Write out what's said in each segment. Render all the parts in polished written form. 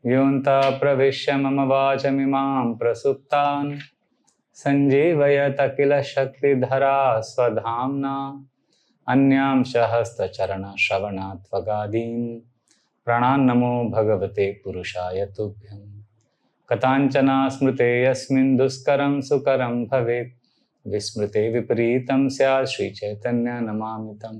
Yonta pravishya mama vachamimam prasuptan sanjivayata kila shakti dhara swadhamna anyam shahasta charana shravanat vagadim pranannamo bhagavate purushaya tubhyam katanchana smrute yasmin duskaram sukaram bhavet vismrute vipareetam syat Shri Chaitanya namamitam.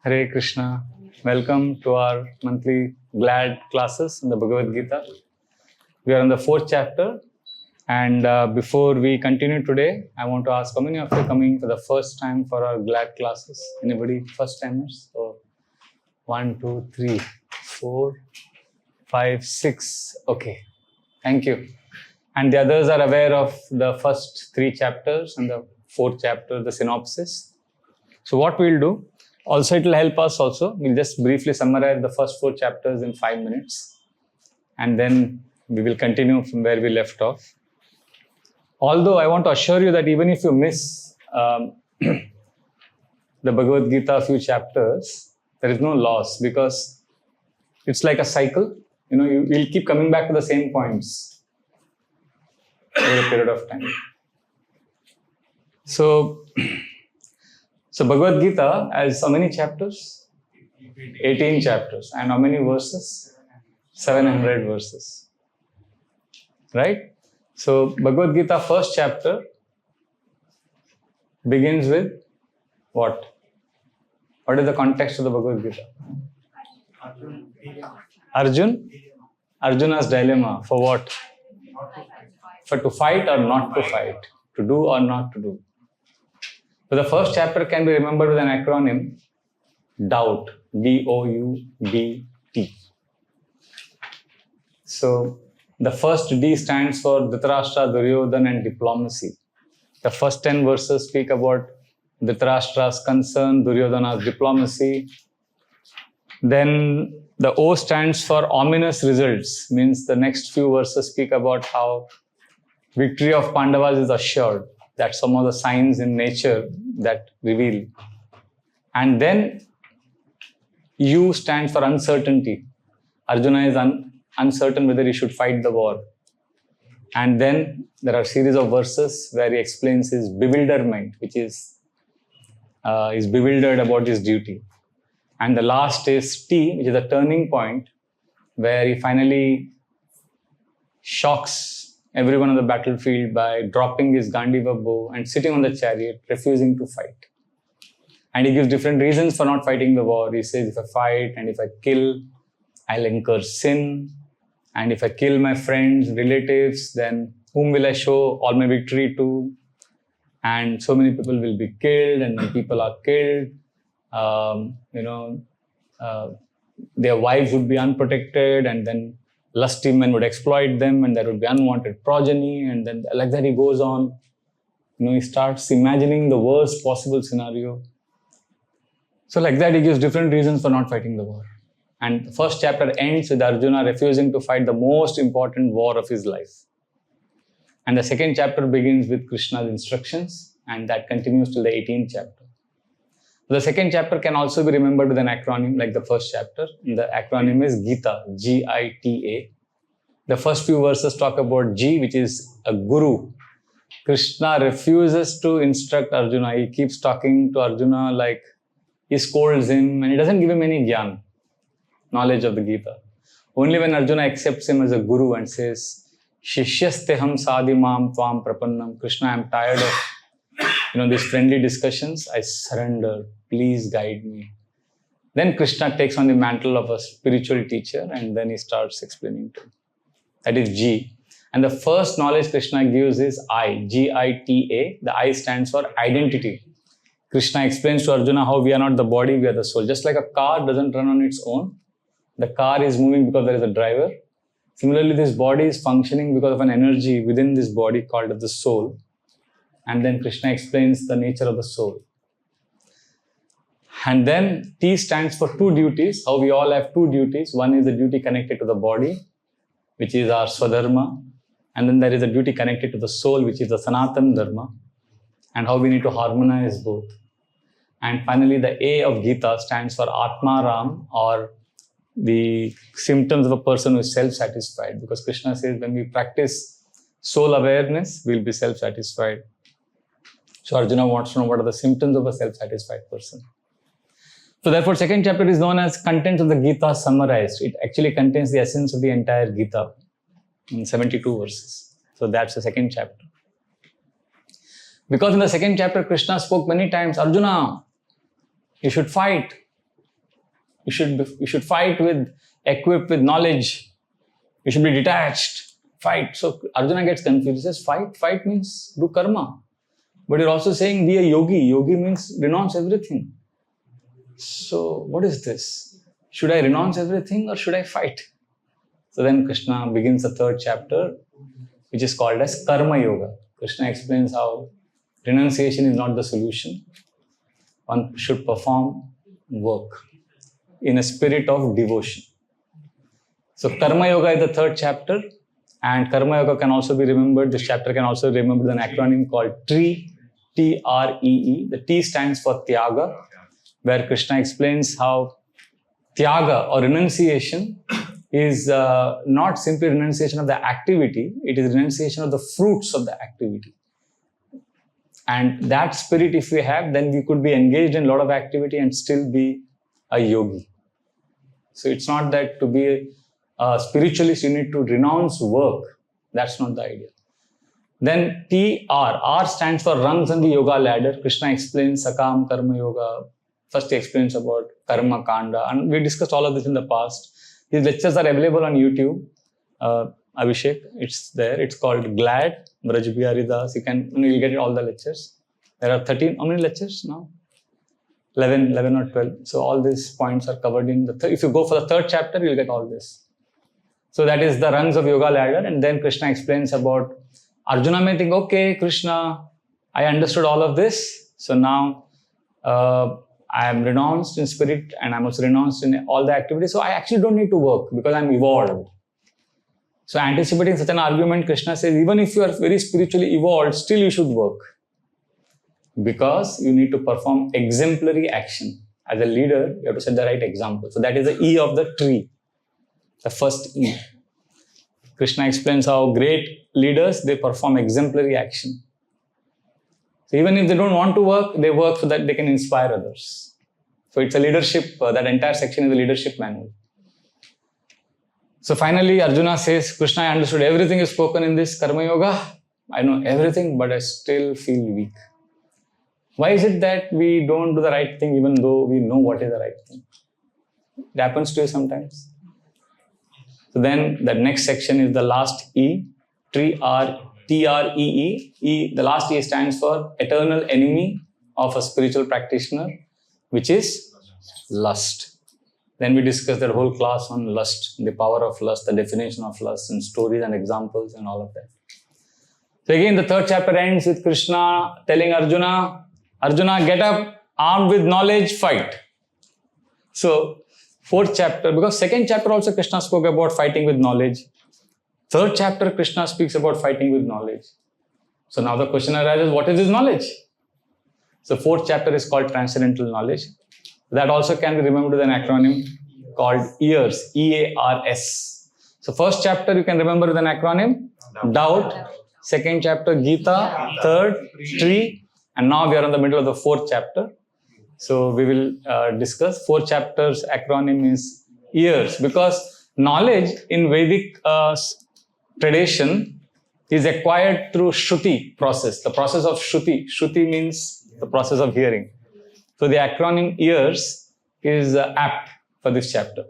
Hare Krishna. Welcome to our monthly glad classes in the Bhagavad Gita. We are on the 4th chapter, and before we continue today, I want to ask how many of you are coming for the first time for our glad classes? Anybody first timers? So 1, 2, 3, 4, 5, 6. Okay, thank you. And the others are aware of the first 3 chapters and the 4th chapter, the synopsis. So what we'll do, also it will help us also. We'll just briefly summarize the first 4 chapters in 5 minutes. And then we will continue from where we left off. Although I want to assure you that even if you miss the Bhagavad Gita, a few chapters, there is no loss because it's like a cycle. You know, you'll keep coming back to the same points over a period of time. So Bhagavad Gita has how many chapters? 18 chapters. And how many verses? 700 verses. Right? So Bhagavad Gita first chapter begins with what? What is the context of the Bhagavad Gita? Arjuna's dilemma. For what? For to fight or not to fight. To do or not to do. So the first chapter can be remembered with an acronym, DOUBT, D-O-U-B-T. So the first D stands for Dhritarashtra, Duryodhana and diplomacy. The first 10 verses speak about Dhritarashtra's concern, Duryodhana's diplomacy. Then the O stands for ominous results, means the next few verses speak about how victory of Pandavas is assured. That's some of the signs in nature that reveal. And then U stands for uncertainty. Arjuna is uncertain whether he should fight the war. And then there are a series of verses where he explains his bewilderment, which is bewildered about his duty. And the last is T, which is a turning point, where he finally shocks everyone on the battlefield by dropping his Gandiva bow and sitting on the chariot, refusing to fight. And he gives different reasons for not fighting the war. He says, if I fight and if I kill, I'll incur sin. And if I kill my friends, relatives, then whom will I show all my victory to? And so many people will be killed, and when people are killed, their wives would be unprotected, and then lusty men would exploit them, and there would be unwanted progeny, and then like that he goes on. He starts imagining the worst possible scenario. So like that he gives different reasons for not fighting the war. And the first chapter ends with Arjuna refusing to fight the most important war of his life. And the second chapter begins with Krishna's instructions, and that continues till the 18th chapter. The second chapter can also be remembered with an acronym like the first chapter. The acronym is Gita, G-I-T-A. The first few verses talk about G, which is a guru. Krishna refuses to instruct Arjuna. He keeps talking to Arjuna like he scolds him, and he doesn't give him any jnana, knowledge of the Gita. Only when Arjuna accepts him as a guru and says, Shishyasteham sadimam tvam prapannam. Krishna, I'm tired of these friendly discussions. I surrender. Please guide me. Then Krishna takes on the mantle of a spiritual teacher, and then he starts explaining to him. That is G. And the first knowledge Krishna gives is I, G-I-T-A. The I stands for identity. Krishna explains to Arjuna how we are not the body, we are the soul. Just like a car doesn't run on its own. The car is moving because there is a driver. Similarly, this body is functioning because of an energy within this body called the soul. And then Krishna explains the nature of the soul. And then T stands for two duties, how we all have two duties. One is the duty connected to the body, which is our Swadharma. And then there is a duty connected to the soul, which is the Sanatana Dharma. and how we need to harmonize both. And finally, the A of Gita stands for Atmaram, or the symptoms of a person who is self-satisfied. Because Krishna says when we practice soul awareness, we'll be self-satisfied. So Arjuna wants to know what are the symptoms of a self-satisfied person. So therefore, second chapter is known as Contents of the Gita Summarized. It actually contains the essence of the entire Gita in 72 verses. So that's the second chapter. Because in the second chapter, Krishna spoke many times, Arjuna, you should fight. You should fight equipped with knowledge. You should be detached. Fight. So Arjuna gets confused. He says, fight means do karma. But you're also saying be a yogi. Yogi means renounce everything. So what is this? Should I renounce everything or should I fight? So then Krishna begins the third chapter, which is called as Karma Yoga. Krishna explains how renunciation is not the solution. One should perform work in a spirit of devotion. So Karma Yoga is the third chapter, and Karma Yoga can also be remembered. This chapter can also be remembered with an acronym called TREE, T-R-E-E. The T stands for Tyaga, where Krishna explains how Tyaga or renunciation is not simply renunciation of the activity, it is renunciation of the fruits of the activity. And that spirit if we have, then we could be engaged in a lot of activity and still be a yogi. So it's not that to be a spiritualist you need to renounce work. That's not the idea. Then T-R. R stands for rungs on the yoga ladder. Krishna explains Sakam Karma Yoga. First he explains about Karma Kanda. And we discussed all of this in the past. These lectures are available on YouTube. Abhishek, it's there. It's called GLAD, Vraja Bihari Das. You'll get all the lectures. There are 13, how many lectures now? 11 or 12. So all these points are covered in the if you go for the third chapter, you'll get all this. So that is the rungs of yoga ladder. And then Krishna explains about Arjuna may think, okay, Krishna, I understood all of this. So now I am renounced in spirit and I'm also renounced in all the activities. So I actually don't need to work because I'm evolved. So anticipating such an argument, Krishna says, even if you are very spiritually evolved, still you should work. Because you need to perform exemplary action. As a leader, you have to set the right example. So that is the E of the tree. The first E. Krishna explains how great leaders, they perform exemplary action. So even if they don't want to work, they work so that they can inspire others. So it's a leadership, that entire section is a leadership manual. So finally, Arjuna says, Krishna, I understood everything is spoken in this Karma Yoga. I know everything, but I still feel weak. Why is it that we don't do the right thing even though we know what is the right thing? It happens to you sometimes. So then the next section is the last E, T-R-E-E. The last E stands for eternal enemy of a spiritual practitioner, which is lust. Then we discussed that whole class on lust, the power of lust, the definition of lust, and stories and examples and all of that. So again, the third chapter ends with Krishna telling Arjuna, Arjuna, get up, armed with knowledge, fight. So, fourth chapter, because second chapter also Krishna spoke about fighting with knowledge. Third chapter, Krishna speaks about fighting with knowledge. So now the question arises, what is this knowledge? So fourth chapter is called Transcendental Knowledge. That also can be remembered with an acronym called EARS, E-A-R-S. So first chapter you can remember with an acronym, Doubt. Second chapter, Gita. Third, Tree. And now we are in the middle of the fourth chapter. So we will discuss. Fourth chapter's acronym is EARS, because knowledge in Vedic tradition is acquired through Shruti process, the process of Shruti. Shruti means the process of hearing. So the acronym EARS is apt for this chapter.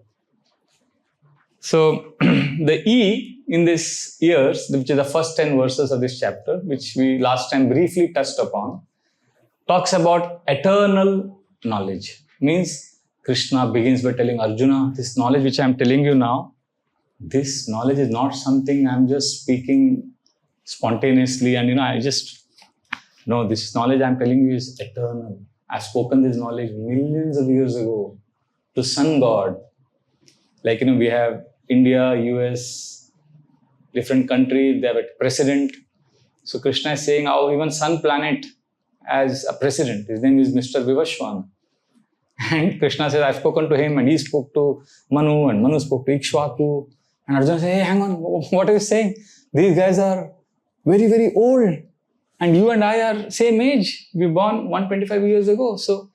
So the E in this EARS, which is the first 10 verses of this chapter, which we last time briefly touched upon, talks about eternal knowledge. Means Krishna begins by telling Arjuna, this knowledge which I am telling you now, this knowledge is not something I am just speaking spontaneously and no, this knowledge I am telling you is eternal. I have spoken this knowledge millions of years ago to Sun God. Like, we have India, US, different countries, they have a president. So Krishna is saying how even Sun planet as a president. His name is Mr. Vivaswan. And Krishna says, I've spoken to him, and he spoke to Manu, and Manu spoke to Ikshvaku. And Arjuna says, hey, hang on, what are you saying? These guys are very, very old. And you and I are same age. We were born 125 years ago. So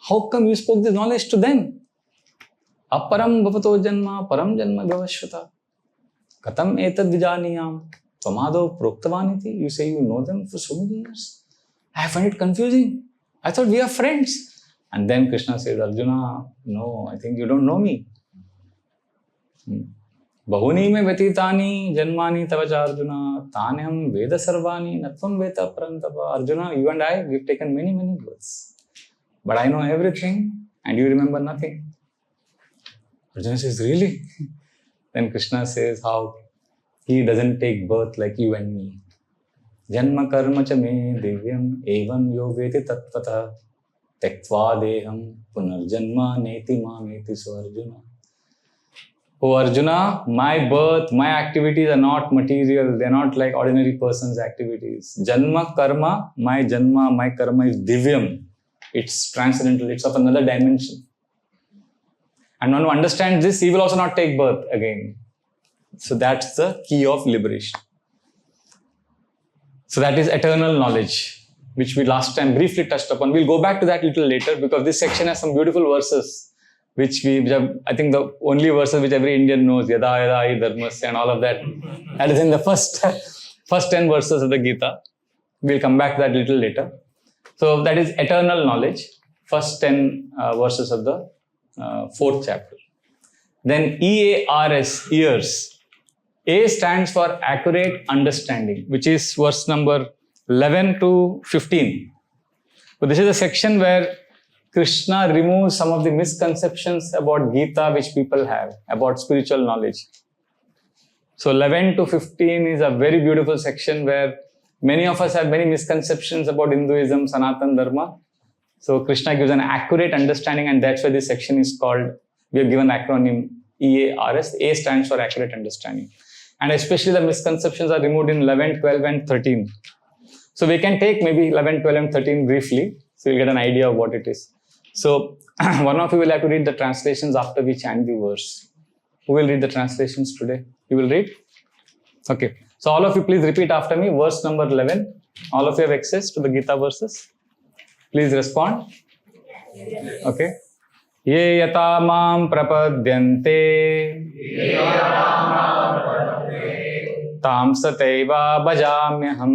how come you spoke this knowledge to them? Aparam bhavato janma, param janma vyavashvata. Katam etad vijaniyam. Tvamado proktavaniti. You say you know them for so many years. I find it confusing. I thought we are friends. And then Krishna says, Arjuna, no, I think you don't know me. Bahuni me vyatitani janmani tavacha Arjuna tanyam veda sarvani natvam veta parantapa. Arjuna, you and I, we've taken many, many births. But I know everything and you remember nothing. Arjuna says, really? Then Krishna says how he doesn't take birth like you and me. Janma karma cha me divyam evam yo veti tattvata tektva deham punarjanma neti ma neti so Arjuna. Oh Arjuna, my birth, my activities are not material. They are not like ordinary person's activities. Janma karma, my karma is divyam. It's transcendental. It's of another dimension. And one who understands this, he will also not take birth again. So that's the key of liberation. So that is eternal knowledge, which we last time briefly touched upon. We'll go back to that a little later because this section has some beautiful verses, which are, I think, the only verses which every Indian knows, yada yada hi dharmasya and all of that. That is in the first 10 verses of the Gita. We'll come back to that a little later. So that is eternal knowledge, first 10 verses of the 4th chapter. Then EARS, ears. A stands for accurate understanding, which is verse number 11 to 15. So this is a section where Krishna removes some of the misconceptions about Gita which people have about spiritual knowledge. So 11 to 15 is a very beautiful section where many of us have many misconceptions about Hinduism, Sanatan Dharma. So Krishna gives an accurate understanding, and that's why this section is called, we have given the acronym EARS. A stands for accurate understanding. And especially the misconceptions are removed in 11, 12 and 13. So we can take maybe 11, 12 and 13 briefly. So you'll get an idea of what it is. So one of you will have to read the translations after we chant the verse. Who will read the translations today? You will read? Okay. So all of you please repeat after me. Verse number 11. All of you have access to the Gita verses. Please respond. Okay. Ye yata mam prapadyante tam sateva bhajamyaham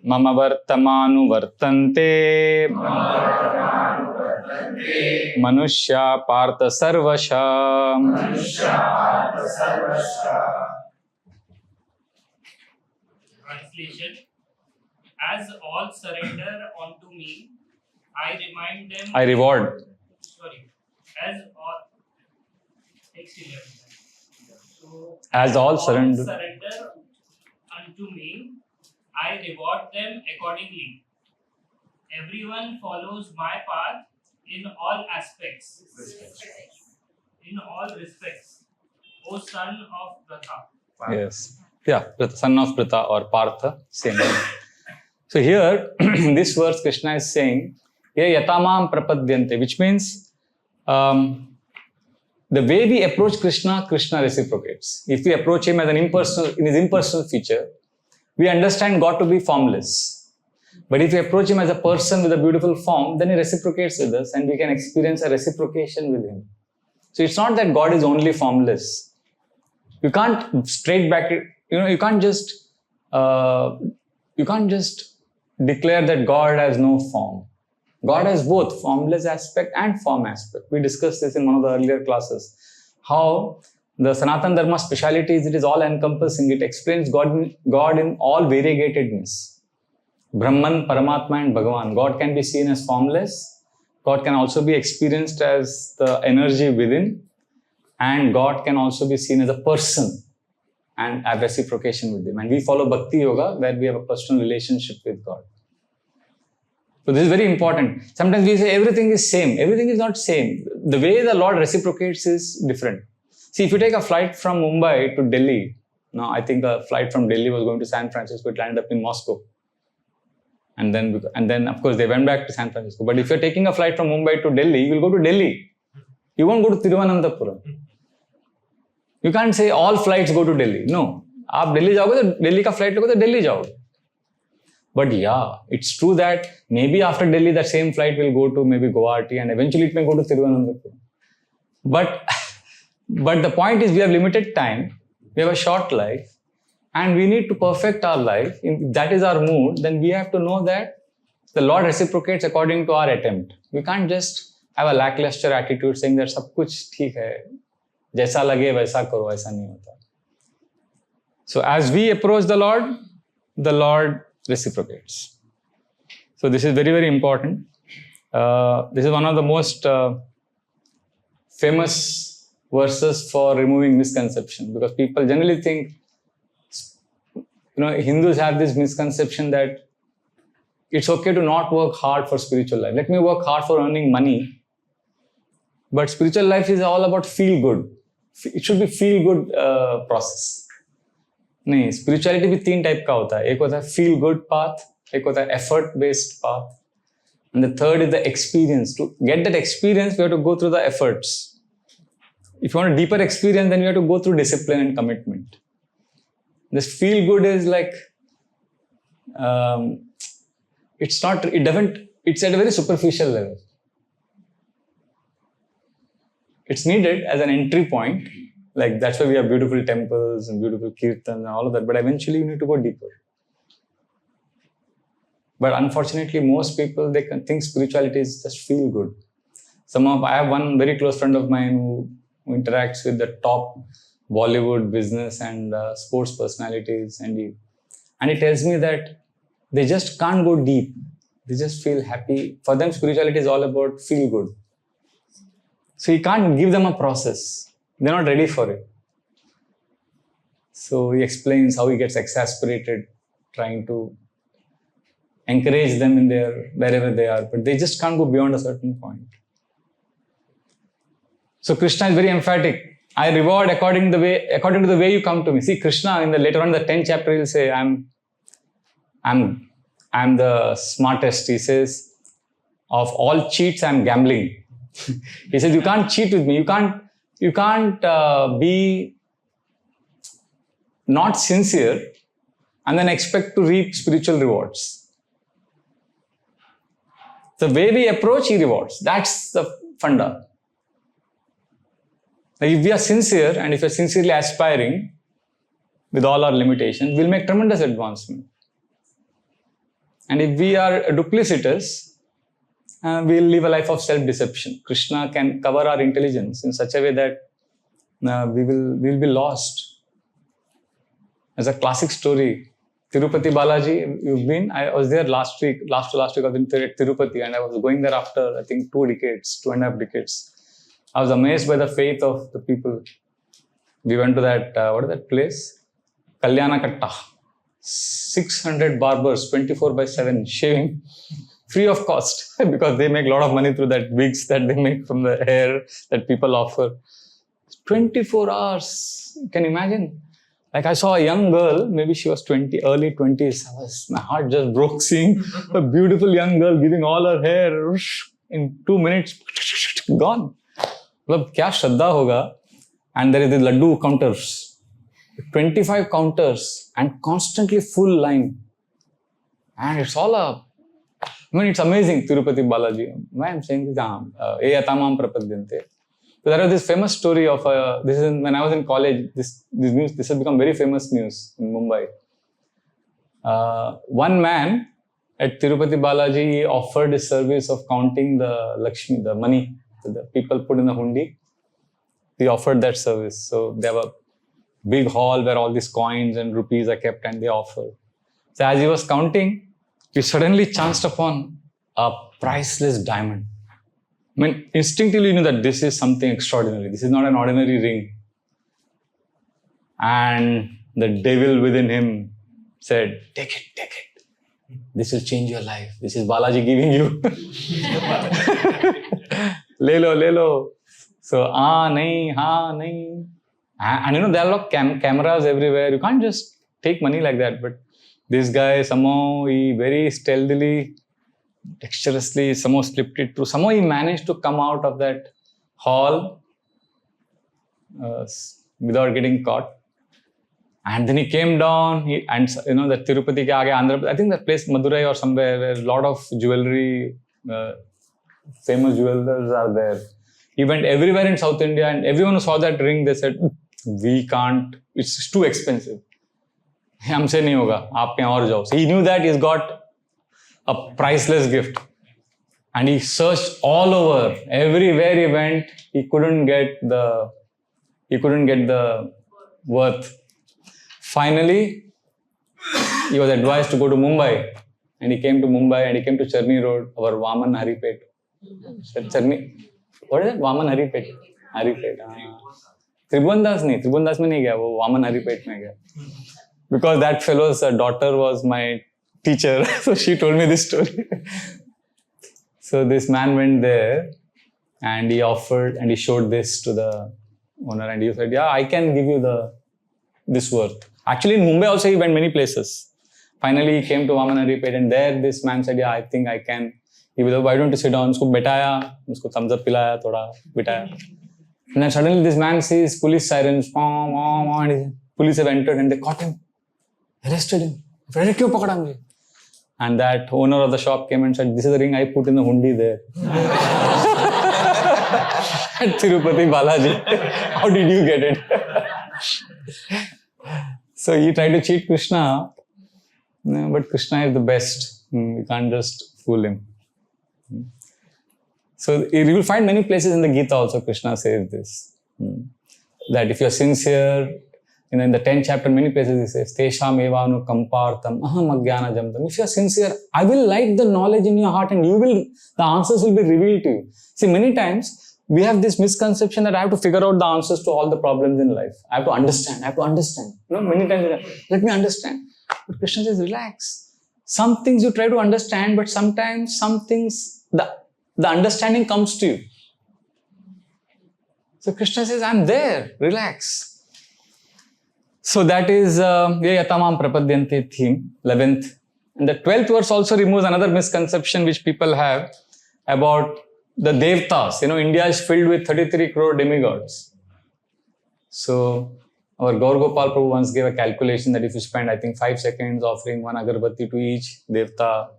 mama vartamanu vartante manushya partha sarvasha. Translation. As all surrender unto me, I remind them. I reward. Sorry. As all. So, as all surrender unto me, I reward them accordingly. Everyone follows my path in all aspects. In all respects. O son of Pratha. Yes. Yeah, son of Pratha or Partha, same. So here, in this verse, Krishna is saying, Ye yatamam prapadyante, which means the way we approach Krishna, Krishna reciprocates. If we approach him as an impersonal, in his impersonal feature, we understand God to be formless. But if we approach him as a person with a beautiful form, then he reciprocates with us and we can experience a reciprocation with him. So it's not that God is only formless. You can't straight back it, you can't just declare that God has no form. God has both formless aspect and form aspect. We discussed this in one of the earlier classes. How the Sanatan Dharma speciality is it is all encompassing. It explains God in all variegatedness. Brahman, Paramatma and Bhagavan. God can be seen as formless. God can also be experienced as the energy within. And God can also be seen as a person and have reciprocation with him. And we follow Bhakti Yoga where we have a personal relationship with God. So this is very important. Sometimes we say everything is same. Everything is not same. The way the Lord reciprocates is different. See, if you take a flight from Mumbai to Delhi, No, I think a flight from Delhi was going to San Francisco. It landed up in Moscow. And then of course they went back to San Francisco. But if you're taking a flight from Mumbai to Delhi, you will go to Delhi. You won't go to Thiruvananthapuram. You can't say all flights go to Delhi. No. आप दिल्ली जाओगे तो दिल्ली का flight लोगे तो दिल्ली जाओगे. But yeah, it's true that maybe after Delhi that same flight will go to maybe Guwahati and eventually it may go to Thiruvananthapuram. But the point is we have limited time, we have a short life, and we need to perfect our life. If that is our mood, then we have to know that the Lord reciprocates according to our attempt. We can't just have a lackluster attitude saying that सब कुछ ठीक है, जैसा लगे वैसा करो, ऐसा नहीं होता. So as we approach the Lord reciprocates. So this is very, very important. This is one of the most famous verses for removing misconception, because people generally think, Hindus have this misconception that it's okay to not work hard for spiritual life. Let me work hard for earning money. But spiritual life is all about feel good. It should be feel good process. नहीं, spirituality भी 3 type का होता है. एक होता है feel good path, एक होता है effort based path, and the third is the experience. To get that experience, we have to go through the efforts. If you want a deeper experience, then you have to go through discipline and commitment. This feel good is like, it's at a very superficial level. It's needed as an entry point. Like that's why we have beautiful temples and beautiful Kirtan and all of that. But eventually you need to go deeper. But unfortunately, most people, they can think spirituality is just feel good. I have one very close friend of mine who interacts with the top Bollywood business and sports personalities, and he tells me that they just can't go deep. They just feel happy. For them, spirituality is all about feel good. So you can't give them a process. They're not ready for it. So he explains how he gets exasperated trying to encourage them in wherever they are, but they just can't go beyond a certain point. So Krishna is very emphatic. I reward according to the way you come to me. See, Krishna later on in the 10th chapter he'll say, I'm the smartest. He says, of all cheats, I'm gambling. He says, you can't cheat with me. You can't be not sincere and then expect to reap spiritual rewards. The way we approach, he rewards. That's the funda. If we are sincere and if we are sincerely aspiring with all our limitations, we'll make tremendous advancement. And if we are duplicitous, we'll live a life of self-deception. Krishna can cover our intelligence in such a way that we'll be lost. As a classic story, Tirupati Balaji, you've been? I was there last week I was in Tirupati, and I was going there after, I think, 2.5 decades. I was amazed by the faith of the people. We went to that, what is that place? Kalyana Katta. 600 barbers, 24/7, shaving. Free of cost, because they make a lot of money through that wigs that they make from the hair that people offer. 24 hours. Can you imagine? Like I saw a young girl, maybe she was early 20s. My heart just broke seeing a beautiful young girl giving all her hair in 2 minutes. Gone. What shraddha hoga? And there is the laddu counters. 25 counters and constantly full line. And it's all it's amazing, Tirupati Balaji. Why I'm saying this? Eyatamam prapadyante. So there was this famous story of, when I was in college, this has become very famous news in Mumbai. One man at Tirupati Balaji offered his service of counting the Lakshmi, the money that the people put in the hundi. He offered that service. So they have a big hall where all these coins and rupees are kept, and they offer. So as he was counting, he suddenly chanced upon a priceless diamond. I mean, instinctively you know that this is something extraordinary. This is not an ordinary ring. And the devil within him said, take it. This will change your life. This is Balaji giving you. Le lo. So, nahi, haan, nahi. And there are a lot of cameras everywhere. You can't just take money like that. But this guy, somehow, he very stealthily, dexterously, somehow slipped it through. Somehow he managed to come out of that hall without getting caught. And then he came down, the Tirupati ke aage, Andhra, I think that place Madurai or somewhere, where a lot of jewelry, famous jewelers are there. He went everywhere in South India, and everyone who saw that ring, they said, we can't, it's too expensive. हमसे नहीं होगा, आप कहीं और जाओ. So he knew that he's got a priceless gift. And he searched all over, everywhere he went, he couldn't get the worth. Finally, he was advised to go to Mumbai. And he came to Mumbai, and he came to Charni Road, our Vaman Haripet. Charni, what is it? Vaman Haripet. Haripet. Tribhuvandas में नहीं गया, वो Vaman Haripet में गया. Because that fellow's daughter was my teacher, so she told me this story. So this man went there, and he offered, and he showed this to the owner, and he said, yeah, I can give you this worth. Actually, in Mumbai also, he went many places. Finally, he came to Vaman Haripet, and there this man said, yeah, I think I can. He was like, why don't you sit down? Usko betaya, usko thumbs up pilaya, thoda bitaya. And then suddenly this man sees police sirens, and police have entered, and they caught him, arrested him. Kyun pakada mujhe? And that owner of the shop came and said, this is the ring I put in the hundi there. At Tirupati Balaji. How did you get it? So he tried to cheat Krishna, but Krishna is the best. You can't just fool him. So you will find many places in the Gita also Krishna says this. That if you are sincere, in the 10th chapter, many places he says, Tesham evanu kampartam aham ajnana jamtam. If you are sincere, I will light the knowledge in your heart, and the answers will be revealed to you. See, many times we have this misconception that I have to figure out the answers to all the problems in life. I have to understand. Many times, let me understand. But Krishna says, relax. Some things you try to understand, but sometimes some things, the understanding comes to you. So Krishna says, I'm there, relax. So that is Yatamam Prapadyante theme, 11th. And the 12th verse also removes another misconception which people have about the Devtas. India is filled with 33 crore demigods. So our Gaur Gopal Prabhu once gave a calculation that if you spend, I think, 5 seconds offering one agarbatti to each Devta,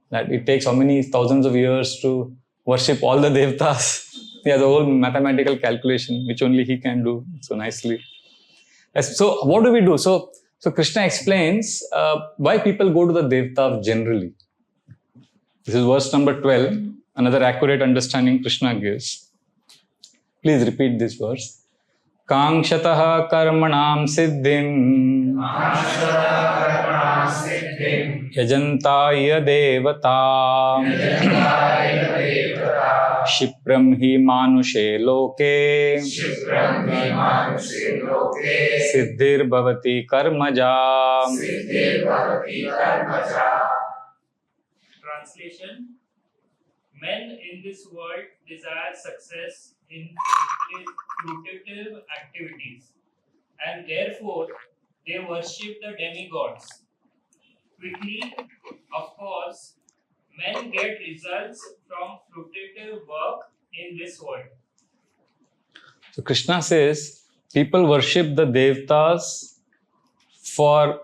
that it takes how many thousands of years to worship all the Devtas. He has a whole mathematical calculation which only he can do so nicely. So what do we do? So Krishna explains why people go to the Devta generally. This is verse number 12. Another accurate understanding Krishna gives. Please repeat this verse. Kangshataha karmanam siddhim yajantaya devata Shipram hi manushe loke siddhir bhavati karmaja. Translation: men in this world desire success in fruitive activities, and therefore they worship the demigods. Quickly, of course, men get results from fruitive work in this world. So Krishna says people worship the Devtas for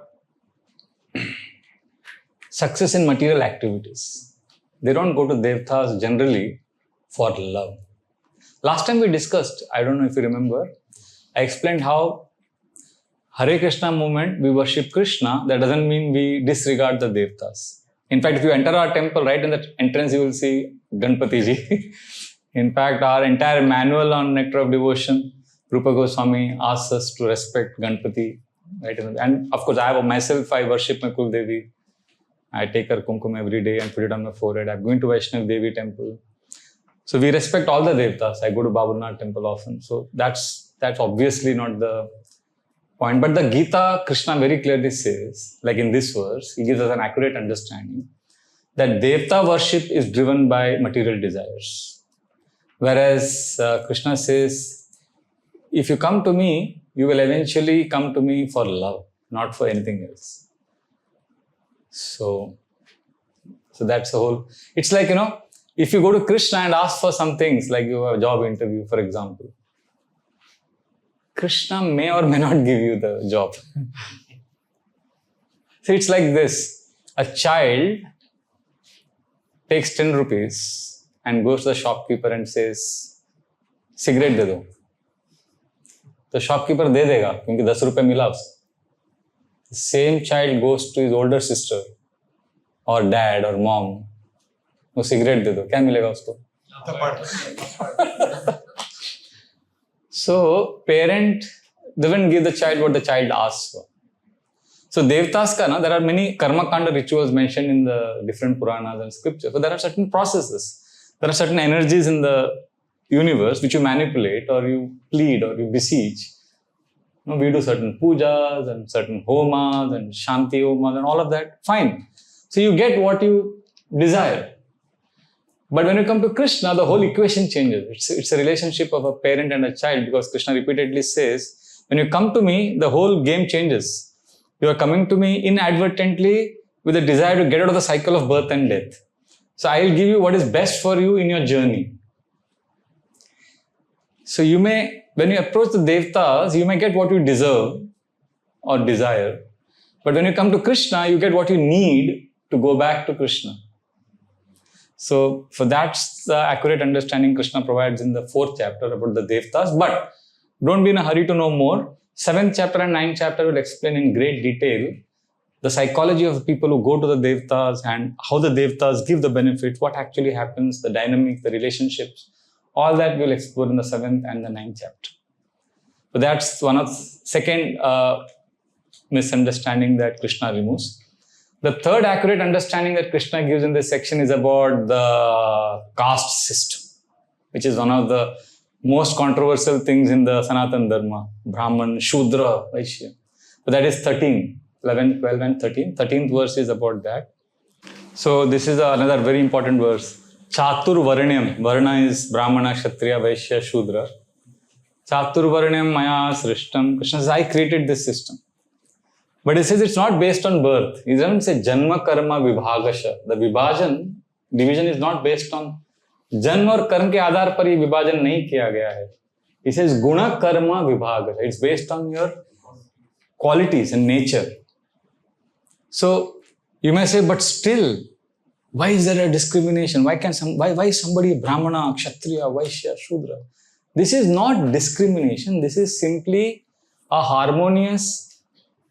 success in material activities. They don't go to Devtas generally for love. Last time we discussed, I don't know if you remember, I explained how Hare Krishna movement, we worship Krishna. That doesn't mean we disregard the Devtas. In fact, if you enter our temple, right in the entrance, you will see Ganpati ji. In fact, our entire manual on Nectar of Devotion, Rupa Goswami asks us to respect Ganpati. Right? And of course, I worship my Kul Devi. I take her kumkum every day and put it on my forehead. I'm going to Vaishnav Devi temple. So we respect all the Devtas. I go to Baburnath temple often. So that's obviously not the point. But the Gita, Krishna very clearly says, like in this verse, he gives us an accurate understanding that Devta worship is driven by material desires. Whereas Krishna says, if you come to me you will eventually come to me for love, not for anything else. So that's the whole. It's like, if you go to Krishna and ask for some things, like you have a job interview, for example, Krishna may or may not give you the job. So it's like this. A child takes 10 rupees and goes to the shopkeeper and says, cigarette दे दो. The shopkeeper दे देगा क्योंकि 10 रुपए मिला उसको. The same child goes to his older sister or dad or mom. वो cigarette दे दो. क्या मिलेगा उसको? So parent doesn't give the child what the child asks for. So Devtas there are many karma kanda rituals mentioned in the different Puranas and scriptures. So there are certain processes. There are certain energies in the universe which you manipulate or you plead or you beseech. We do certain pujas and certain homas and shanti homas and all of that. Fine. So you get what you desire. But when you come to Krishna, the whole equation changes. It's a relationship of a parent and a child, because Krishna repeatedly says, when you come to me, the whole game changes. You are coming to me inadvertently with a desire to get out of the cycle of birth and death. So I will give you what is best for you in your journey. So when you approach the Devtas, you may get what you deserve or desire. But when you come to Krishna, you get what you need to go back to Krishna. So for that's the accurate understanding Krishna provides in the 4th chapter about the Devtas. But don't be in a hurry to know more. 7th chapter and 9th chapter will explain in great detail the psychology of the people who go to the Devtas and how the Devtas give the benefits, what actually happens, the dynamics, the relationships. All that we'll explore in the 7th and the 9th chapter. So that's one of the second misunderstanding that Krishna removes. The third accurate understanding that Krishna gives in this section is about the caste system, which is one of the most controversial things in the Sanatana Dharma. Brahman, Shudra, Vaishya. So that is 13, 11, 12 and 13. 13th verse is about that. So this is another very important verse. Chatur Varanyam. Varna is Brahmana, Kshatriya, Vaishya, Shudra. Chatur Varanyam Maya Srishtam. Krishna says, I created this system. But he says it's not based on birth. He doesn't say Janma Karma Vibhagasha. The division is not based on Janma और कर्म के आधार पर ये विभाजन नहीं किया गया है. He says Guna Karma Vibhagasha. It's based on your qualities and nature. So you may say, but still, why is there a discrimination? Why is somebody Brahmana, Kshatriya, Vaishya, Shudra? This is not discrimination. This is simply a harmonious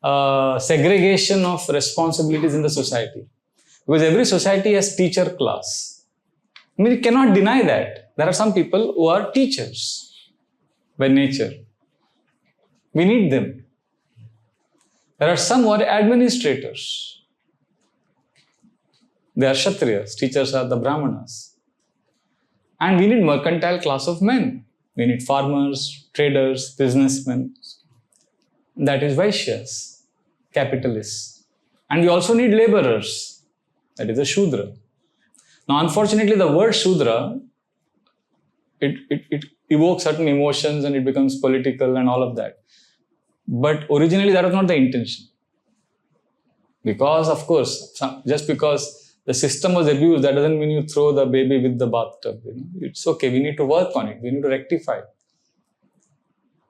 segregation of responsibilities in the society. Because every society has teacher class. I mean, you cannot deny that. There are some people who are teachers by nature. We need them. There are some who are administrators. They are Kshatriyas. Teachers are the Brahmanas. And we need mercantile class of men. We need farmers, traders, businessmen. That is Vaishyas, capitalists. And we also need laborers. That is the Shudra. Now, unfortunately, the word Shudra, it evokes certain emotions and it becomes political and all of that. But originally, that was not the intention. Because, of course, just because the system was abused, that doesn't mean you throw the baby with the bathtub. It's okay. We need to work on it. We need to rectify.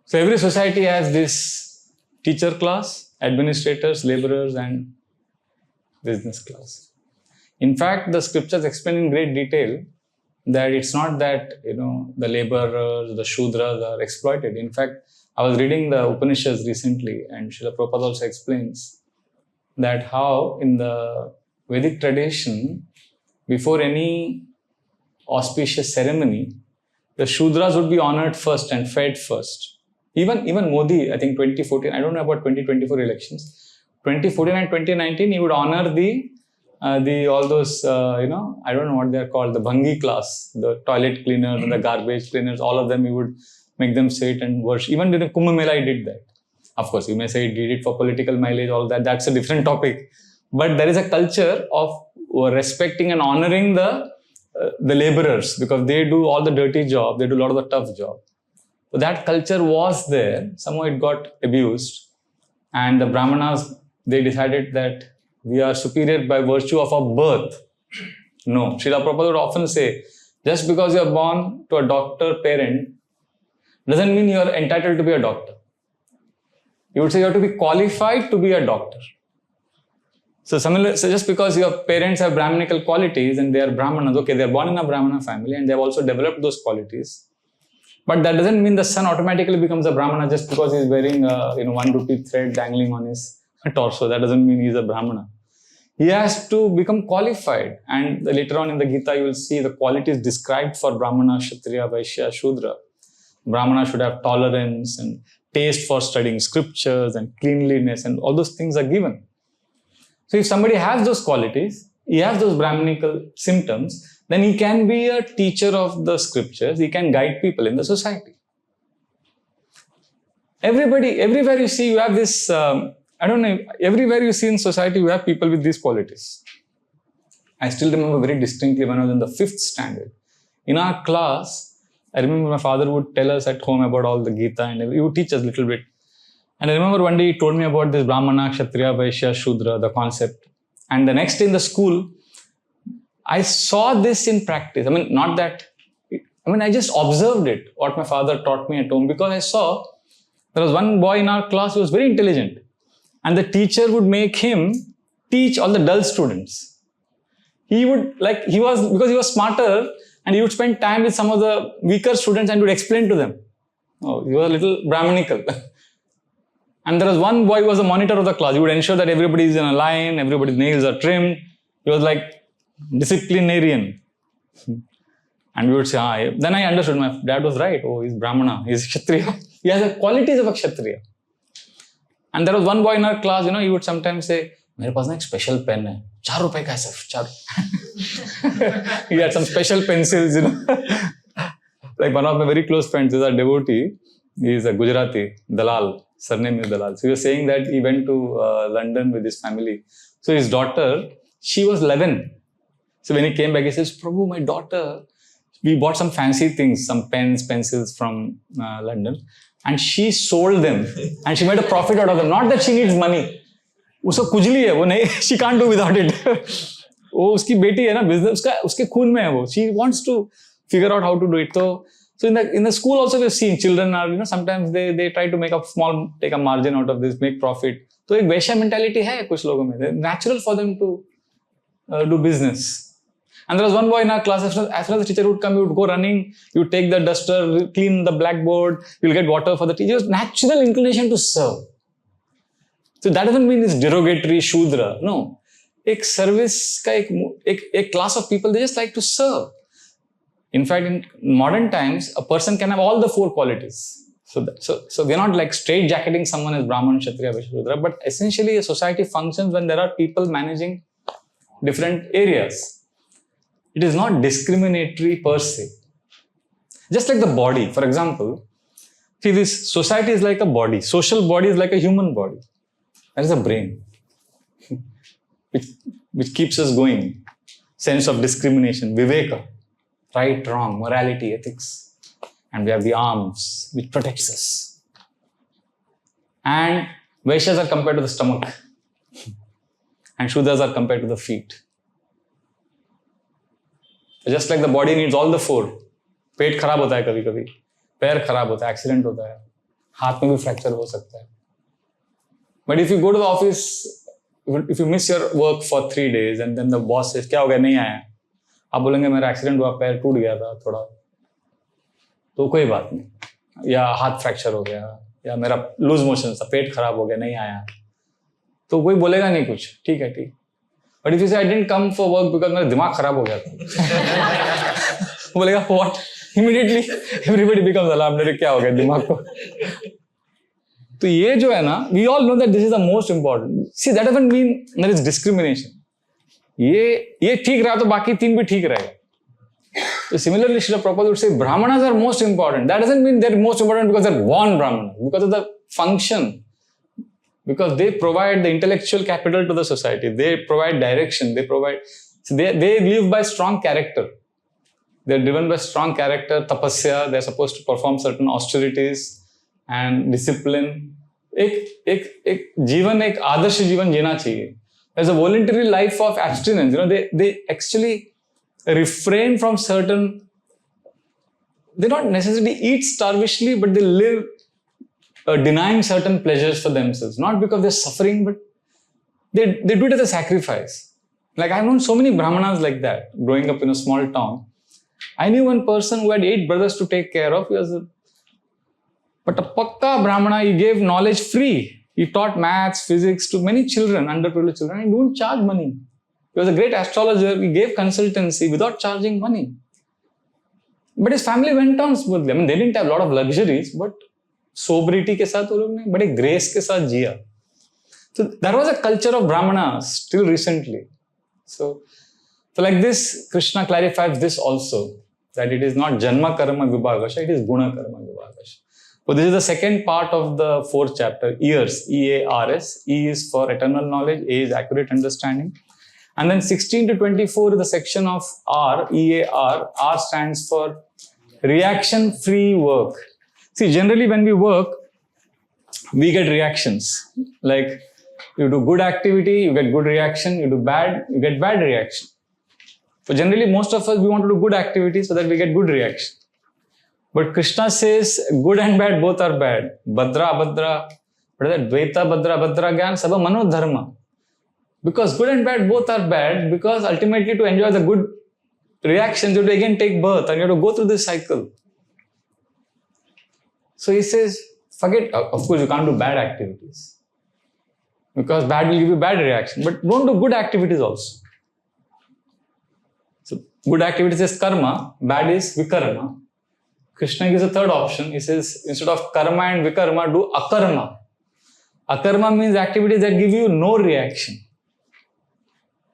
So every society has this teacher class, administrators, laborers, and business class. In fact, the scriptures explain in great detail that it's not that, the laborers, the Shudras are exploited. In fact, I was reading the Upanishads recently, and Srila Prabhupada also explains that how in the Vedic tradition, before any auspicious ceremony, the Shudras would be honored first and fed first. Even Modi, I think 2014, I don't know about 2024 elections, 2014 and 2019, he would honor all those, I don't know what they're called, the Bhangi class, the toilet cleaners and the garbage cleaners, all of them, he would make them sit and worship. Even during Kumbh Mela, he did that. Of course, you may say he did it for political mileage, all that, that's a different topic. But there is a culture of respecting and honoring the laborers, because they do all the dirty job, they do a lot of the tough job. So that culture was there. Somehow it got abused. And the Brahmanas, they decided that we are superior by virtue of our birth. No. Srila Prabhupada would often say, just because you are born to a doctor parent, doesn't mean you are entitled to be a doctor. He would say you have to be qualified to be a doctor. So just because your parents have Brahminical qualities and they are Brahmanas, okay, they are born in a Brahmana family and they have also developed those qualities. But that doesn't mean the son automatically becomes a Brahmana just because he is wearing a 1 rupee thread dangling on his torso. That doesn't mean he is a Brahmana. He has to become qualified. And later on in the Gita, you will see the qualities described for Brahmana, Kshatriya, Vaishya, Shudra. Brahmana should have tolerance and taste for studying scriptures and cleanliness, and all those things are given. So if somebody has those qualities, he has those Brahminical symptoms, then he can be a teacher of the scriptures, he can guide people in the society. Everywhere you see, you have this, everywhere you see in society, you have people with these qualities. I still remember very distinctly when I was in the 5th standard. In our class, I remember my father would tell us at home about all the Gita and he would teach us a little bit. And I remember one day he told me about this Brahmana, Kshatriya, Vaishya, Shudra, the concept. And the next day in the school, I saw this in practice. I just observed it, what my father taught me at home, because I saw there was one boy in our class who was very intelligent. And the teacher would make him teach all the dull students. Because he was smarter, and he would spend time with some of the weaker students and would explain to them. Oh, he was a little Brahminical. And there was one boy who was the monitor of the class. He would ensure that everybody is in a line, everybody's nails are trimmed. He was like disciplinarian. And we would say, then I understood, my dad was right. Oh, he's Brahmana, he's Kshatriya. He has the qualities of a Kshatriya. And there was one boy in our class, he would sometimes say, मेरे पास ना एक special pen है, 4 रुपए का है सिर्फ, 4. He had some special pencils, Like one of my very close friends is a devotee. He is a Gujarati, Dalal, surname is Dalal. So he was saying that he went to London with his family. So his daughter, she was 11. So when he came back, he says, Prabhu, my daughter, we bought some fancy things, some pens, pencils from London. And she sold them. And she made a profit out of them. Not that she needs money. उसको कुजली है वो नहीं, she can't do without it. वो उसकी बेटी है ना, business उसके खून में है वो. She wants to figure out how to do it. So in the school also we've seen children are, sometimes they try to take a margin out of this, make profit. तो एक वैश्य mentality है कुछ लोगों में. It's natural for them to do business. And there was one boy in our class, as soon as the teacher would come, he would go running, he would take the duster, clean the blackboard, he will get water for the teacher. It was natural inclination to serve. So that doesn't mean it's derogatory, Shudra. No. एक service का एक class of people, they just like to serve. In fact, in modern times, a person can have all the 4 qualities. So we're not like straight jacketing someone as Brahman, Kshatriya, Vaishya, Shudra, but essentially a society functions when there are people managing different areas. It is not discriminatory per se. Just like the body, for example, see, this society is like a body. Social body is like a human body. That is a brain, which keeps us going. Sense of discrimination, viveka, right, wrong, morality, ethics. And we have the arms, which protects us. And Vaishyas are compared to the stomach. And Shudras are compared to the feet. Just like the body needs all the 4. पेट खराब होता है कभी-कभी, पैर खराब होता है, accident होता है, हाथ में भी फ्रैक्चर हो सकता है. But if you go to the office, if you miss your work for 3 days and then the boss says, क्या हो गया, नहीं आया, आप बोलेंगे मेरा एक्सीडेंट हुआ, पैर टूट गया था थोड़ा, तो कोई बात नहीं, या हाथ फ्रैक्चर हो गया, या मेरा लूज मोशन था, पेट खराब हो गया, नहीं आया, तो कोई बोलेगा नहीं कुछ, ठीक है, ठीक. But if you say I didn't come for work because मेरा दिमाग खराब हो गया था, बोलेगा what? Immediately everybody becomes alarmed. अरे क्या हो गया दिमाग को? तो ये जो है ना, we all know that this is the most important. See, that doesn't mean there is discrimination. ये ठीक रहा तो बाकी 3 भी ठीक रहेगा. So similarly, Srila Prabhupada would say Brahmanas are most important. That doesn't mean they're most important because they're born Brahmanas, because of the function. Because they provide the intellectual capital to the society. They provide direction. They live by strong character. They're driven by strong character, tapasya. They're supposed to perform certain austerities and discipline. एक जीवन एक आदर्श जीवन जीना चाहिए. There's a voluntary life of abstinence. They actually refrain from certain. They don't necessarily eat starvishly, but they live denying certain pleasures for themselves. Not because they're suffering, but they do it as a sacrifice. Like I've known so many brahmanas like that. Growing up in a small town, I knew one person who had 8 brothers to take care of. But a pakka brahmana, he gave knowledge free. He taught maths, physics to many children, underprivileged children. He didn't charge money. He was a great astrologer. He gave consultancy without charging money. But his family went on smoothly. I mean, they didn't have a lot of luxuries, but sobriety के साथ वो लोग ने बड़े grace के साथ जिया. So there was a culture of brahmanas till recently. So like this, Krishna clarifies this also, that it is not janma karma vibhagasha, it is guna karma vibhagasha. So this is the second part of the 4th chapter, ears, E-A-R-S. E is for eternal knowledge, A is accurate understanding. And then 16 to 24 is the section of R, E-A-R. R stands for reaction-free work. See, generally when we work, we get reactions. Like you do good activity, you get good reaction. You do bad, you get bad reaction. So generally most of us, we want to do good activities so that we get good reaction. But Krishna says good and bad both are bad. Badra, abhadra, what is that? Dvaita, badra, abhadra, gyan, sabha mano dharma. Because good and bad both are bad, because ultimately to enjoy the good reactions, you have to again take birth and you have to go through this cycle. So he says, forget, of course you can't do bad activities. Because bad will give you bad reaction. But don't do good activities also. So good activities is karma, bad is vikarma. Krishna gives a third option. He says, instead of karma and vikarma, do akarma. Akarma means activities that give you no reaction.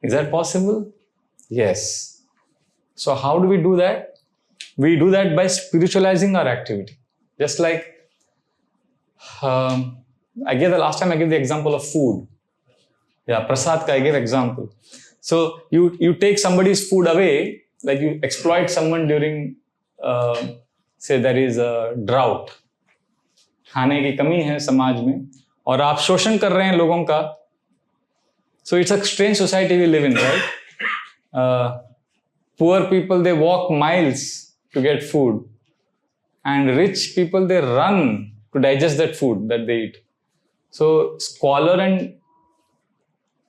Is that possible? Yes. So how do we do that? We do that by spiritualizing our activity. Just like, last time I gave the example of food. Yeah, prasad ka I gave example. So you take somebody's food away, like you exploit someone during, say there is a drought. खाने की कमी है समाज में और आप शोषण कर रहे हैं लोगों का. So it's a strange society we live in, right? Poor people, they walk miles to get food. And rich people, they run to digest that food that they eat. So squalor and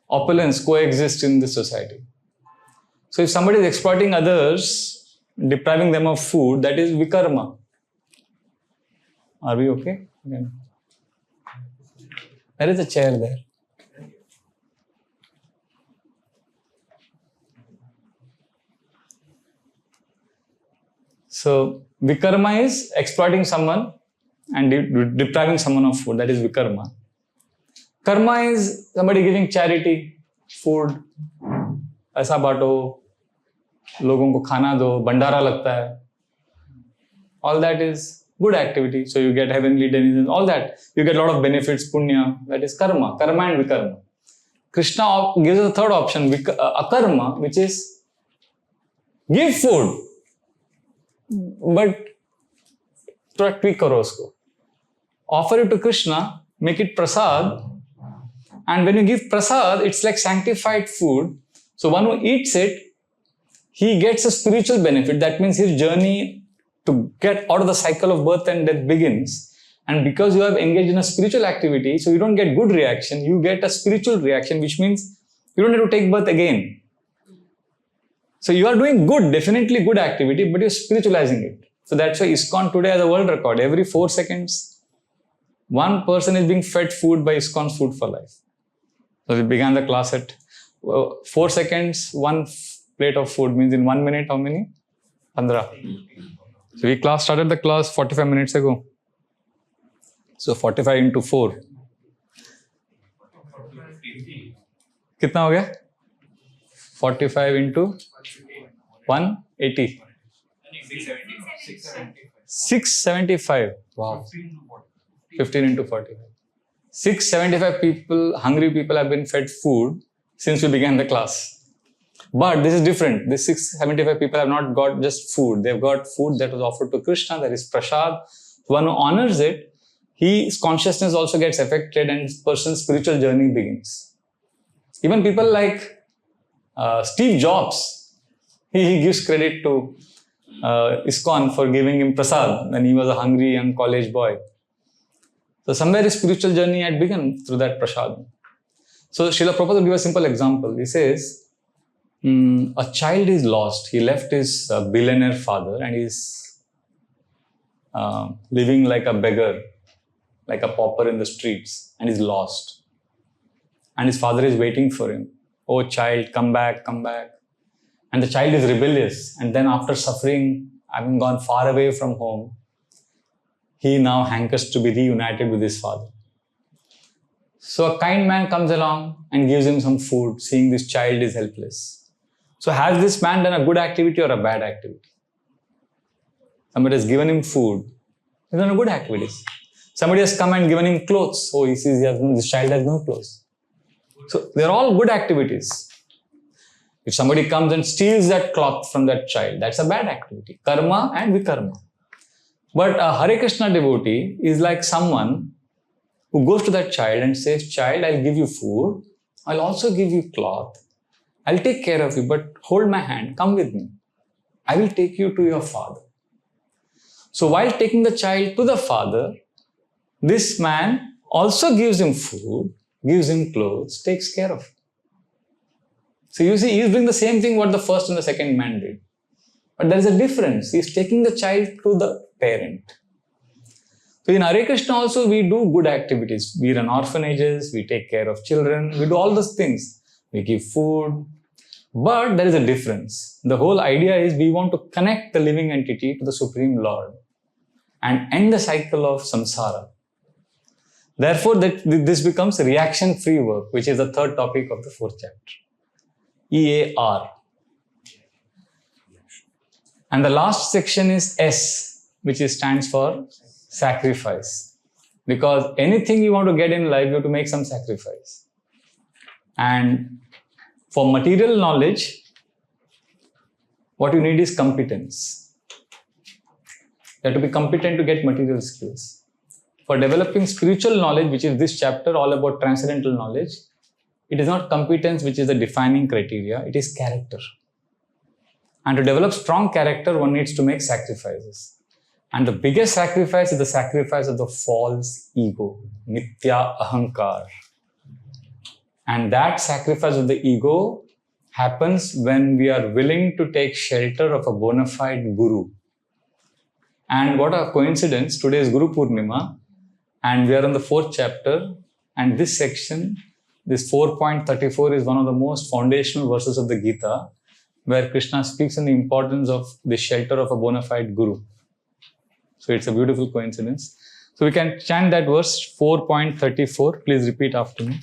opulence coexist in this society. So if somebody is exploiting others, depriving them of food, that is vikarma. Are we okay? Yeah. There is a chair there. So vikarma is exploiting someone and depriving someone of food. That is vikarma. Karma is somebody giving charity, food, ऐसा बांटो, लोगों को खाना दो, भंडारा लगता है. All that is good activity. So you get heavenly denizens, all that. You get a lot of benefits, punya. That is karma. Karma and vikarma. Krishna gives us a third option, akarma, which is give food. But थोड़ा tweak करो उसको. Offer it to Krishna, make it prasad. And when you give prasad, it's like sanctified food. So one who eats it, he gets a spiritual benefit. That means his journey to get out of the cycle of birth and death begins. And because you have engaged in a spiritual activity, so you don't get good reaction, you get a spiritual reaction, which means you don't have to take birth again. So you are doing good, definitely good activity, but you're spiritualizing it. So that's why ISKCON today has a world record. Every 4 seconds, one person is being fed food by ISKCON's Food for Life. So we began the class at 4 seconds, one plate of food means in 1 minute, how many? 15. So we started the class 45 minutes ago. So 45 into 4. कितना हो गया? 45 into 180. 675. Wow. 15 into 45. 675 people, hungry people have been fed food since we began the class. But this is different. These 675 people have not got just food. They've got food that was offered to Krishna. That is prasad. One who honors it, his consciousness also gets affected and his person's spiritual journey begins. Even people like Steve Jobs, he gives credit to ISKCON for giving him prasad when he was a hungry young college boy. So somewhere his spiritual journey had begun through that prasad. So Srila Prabhupada will give a simple example. He says, a child is lost. He left his billionaire father and is living like a beggar, like a pauper in the streets, and is lost. And his father is waiting for him. Oh child, come back, come back. And the child is rebellious. And then after suffering, having gone far away from home, he now hankers to be reunited with his father. So a kind man comes along and gives him some food, seeing this child is helpless. So has this man done a good activity or a bad activity? Somebody has given him food. He's done a good activity. Somebody has come and given him clothes. Oh, he sees this child has no clothes. So they're all good activities. If somebody comes and steals that cloth from that child, that's a bad activity. Karma and vikarma. But a Hare Krishna devotee is like someone who goes to that child and says, child, I'll give you food. I'll also give you cloth. I'll take care of you, but hold my hand. Come with me. I will take you to your father. So while taking the child to the father, this man also gives him food, gives him clothes, takes care of him. So you see, he is doing the same thing what the first and the second man did. But there is a difference. He is taking the child to the parent. So in Hare Krishna also we do good activities. We run orphanages, we take care of children, we do all those things. We give food. But there is a difference. The whole idea is we want to connect the living entity to the Supreme Lord and end the cycle of samsara. Therefore, this becomes reaction-free work, which is the third topic of the fourth chapter. EAR. And the last section is S, which stands for sacrifice. Because anything you want to get in life, you have to make some sacrifice. And for material knowledge, what you need is competence. You have to be competent to get material skills. For developing spiritual knowledge, which is this chapter all about transcendental knowledge, it is not competence which is the defining criteria, it is character. And to develop strong character, one needs to make sacrifices. And the biggest sacrifice is the sacrifice of the false ego, Nitya Ahankar. And that sacrifice of the ego happens when we are willing to take shelter of a bona fide guru. And what a coincidence, today is Guru Purnima and we are in the fourth chapter, and this section, this 4.34 is one of the most foundational verses of the Gita, where Krishna speaks on the importance of the shelter of a bona fide guru. So it's a beautiful coincidence. So we can chant that verse 4.34. Please repeat after me.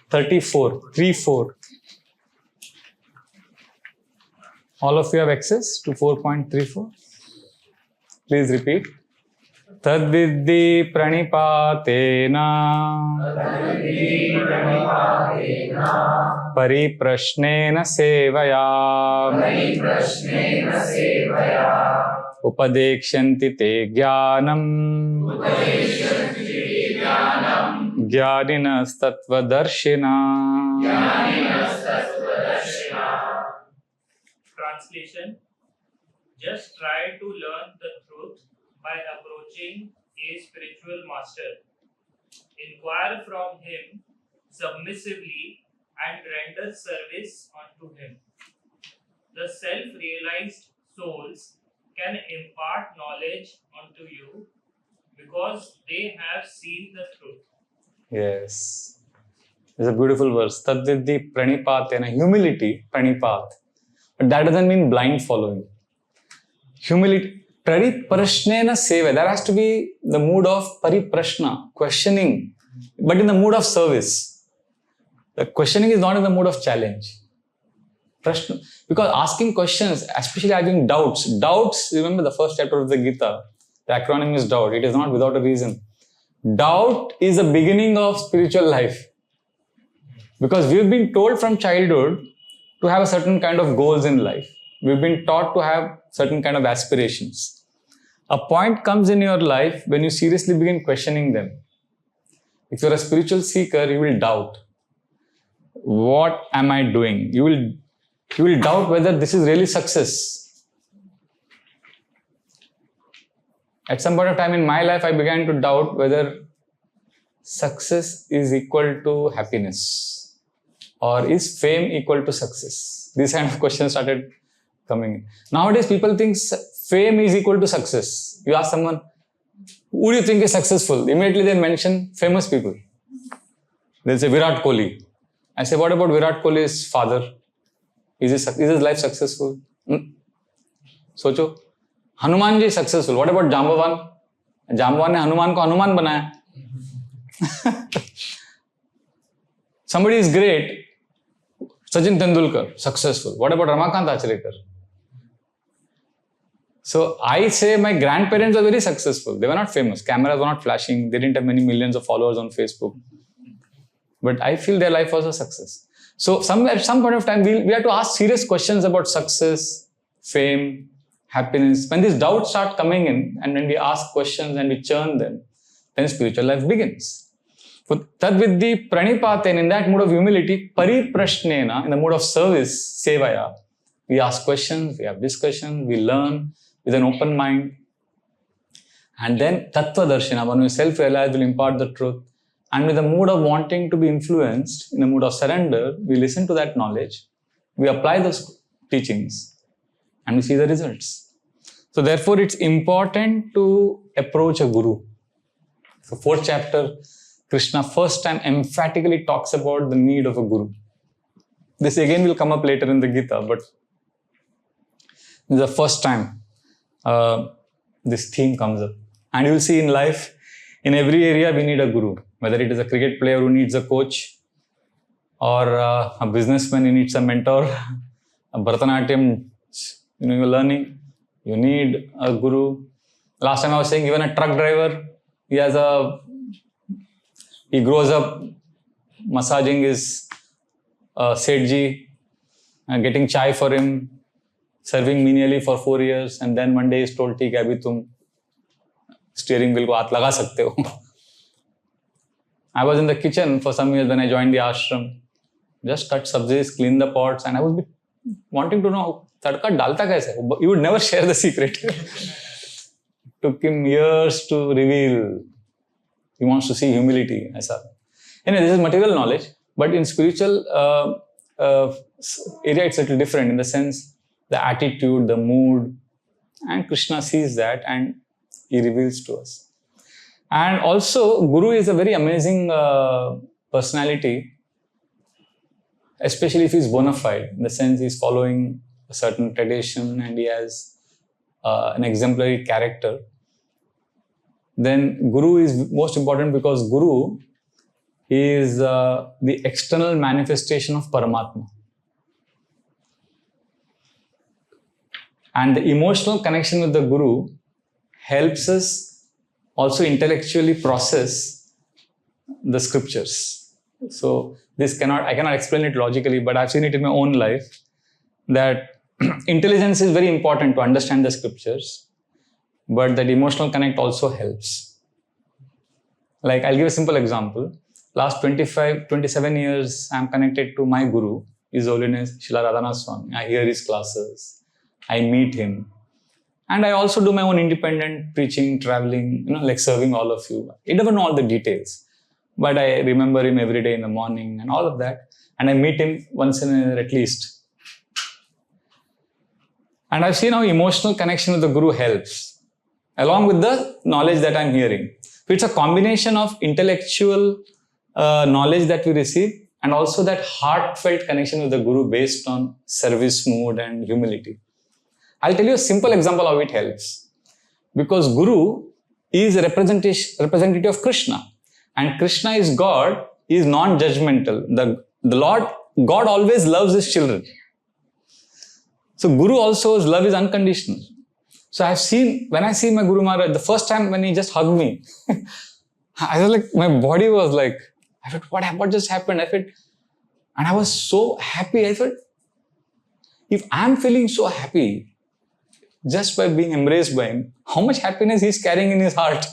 34. All of you have access to 4.34? Please repeat. Tadvidhi pranipatena pariprashnena sevaya upadekshanti te jnanam jnaninas tattvadarshina. Translation: just try to learn the truth by approaching a spiritual master. Inquire from him submissively and render service unto him. The self-realized souls can impart knowledge unto you because they have seen the truth. Yes. It's a beautiful verse. Tadvidhi pranipatena. Humility, pranipat. But that doesn't mean blind following. Humility, pariprashnena seva. There has to be the mood of pariprashna, questioning, but in the mood of service. The questioning is not in the mood of challenge. Prashna, because asking questions, especially having doubts. Doubts, remember the first chapter of the Gita, the acronym is doubt. It is not without a reason. Doubt is the beginning of spiritual life. Because we've been told from childhood to have a certain kind of goals in life. We've been taught to have certain kind of aspirations. A point comes in your life when you seriously begin questioning them. If you're a spiritual seeker, you will doubt. What am I doing? You will doubt whether this is really success. At some point of time in my life, I began to doubt whether success is equal to happiness, or is fame equal to success? These kind of questions started coming in. Nowadays, people think fame is equal to success. You ask someone, who do you think is successful? Immediately they mention famous people. They'll say Virat Kohli. I say, what about Virat Kohli's father? Is his life successful? Socho. Hanuman ji is successful. What about Jambavan? Jambavan ne Hanuman ko Hanuman banaya. Somebody is great. Sachin Tendulkar, successful. What about Ramakant Achrekar? So I say my grandparents are very successful. They were not famous. Cameras were not flashing. They didn't have many millions of followers on Facebook. But I feel their life was a success. So at some point of time, we have to ask serious questions about success, fame, happiness. When these doubts start coming in, and when we ask questions and we churn them, then spiritual life begins. Tad vidhi pranipaten, in that mood of humility, pariprashnena, in the mood of service, sevaya, we ask questions, we have discussions, we learn with an open mind. And then tattva darshana, when we self-realize, will impart the truth. And with the mood of wanting to be influenced, in the mood of surrender, we listen to that knowledge, we apply those teachings, and we see the results. So therefore, it's important to approach a guru. So 4th chapter, Krishna first time emphatically talks about the need of a guru. This again will come up later in the Gita, but this is the first time this theme comes up. And you will see in life, in every area we need a guru. Whether it is a cricket player who needs a coach, or a businessman who needs a mentor, a Bharatanatyam, you're learning, you need a guru. Last time I was saying, even a truck driver, he grows up massaging his Sethji, getting chai for him, serving menially for 4 years, and then one day he's told, "ठीक है, अभी तुम steering wheel को हाथ लगा सकते हो." I was in the kitchen for some years when I joined the ashram. Just cut sabzis, clean the pots, and I was wanting to know, tadka dalta kaise? He would never share the secret. Took him years to reveal. He wants to see humility. Anyway, this is material knowledge, but in spiritual area, it's a little different in the sense, the attitude, the mood, and Krishna sees that and he reveals to us. And also, Guru is a very amazing personality, especially if he's bona fide, in the sense he's following a certain tradition and he has an exemplary character. Then Guru is most important because Guru is the external manifestation of Paramatma. And the emotional connection with the Guru helps us also intellectually process the scriptures. So I cannot explain it logically, but I've seen it in my own life that intelligence is very important to understand the scriptures, but that emotional connect also helps. Like, I'll give a simple example. Last 27 years, I'm connected to my Guru, His Holiness Srila Radhanath Swami. I hear his classes, I meet him. And I also do my own independent preaching, traveling, like serving all of you. I never know all the details, but I remember him every day in the morning and all of that. And I meet him once in a year at least. And I've seen how emotional connection with the Guru helps, along with the knowledge that I'm hearing. So it's a combination of intellectual knowledge that we receive and also that heartfelt connection with the Guru based on service mood and humility. I'll tell you a simple example how it helps. Because Guru is a representative of Krishna. And Krishna is God, he is non-judgmental. The Lord, God always loves his children. So Guru also's love is unconditional. So when I see my Guru Maharaj, the first time when he just hugged me, I was like, my body was like, I felt, what just happened? I felt, And I was so happy. I thought, if I'm feeling so happy just by being embraced by him, how much happiness he's carrying in his heart.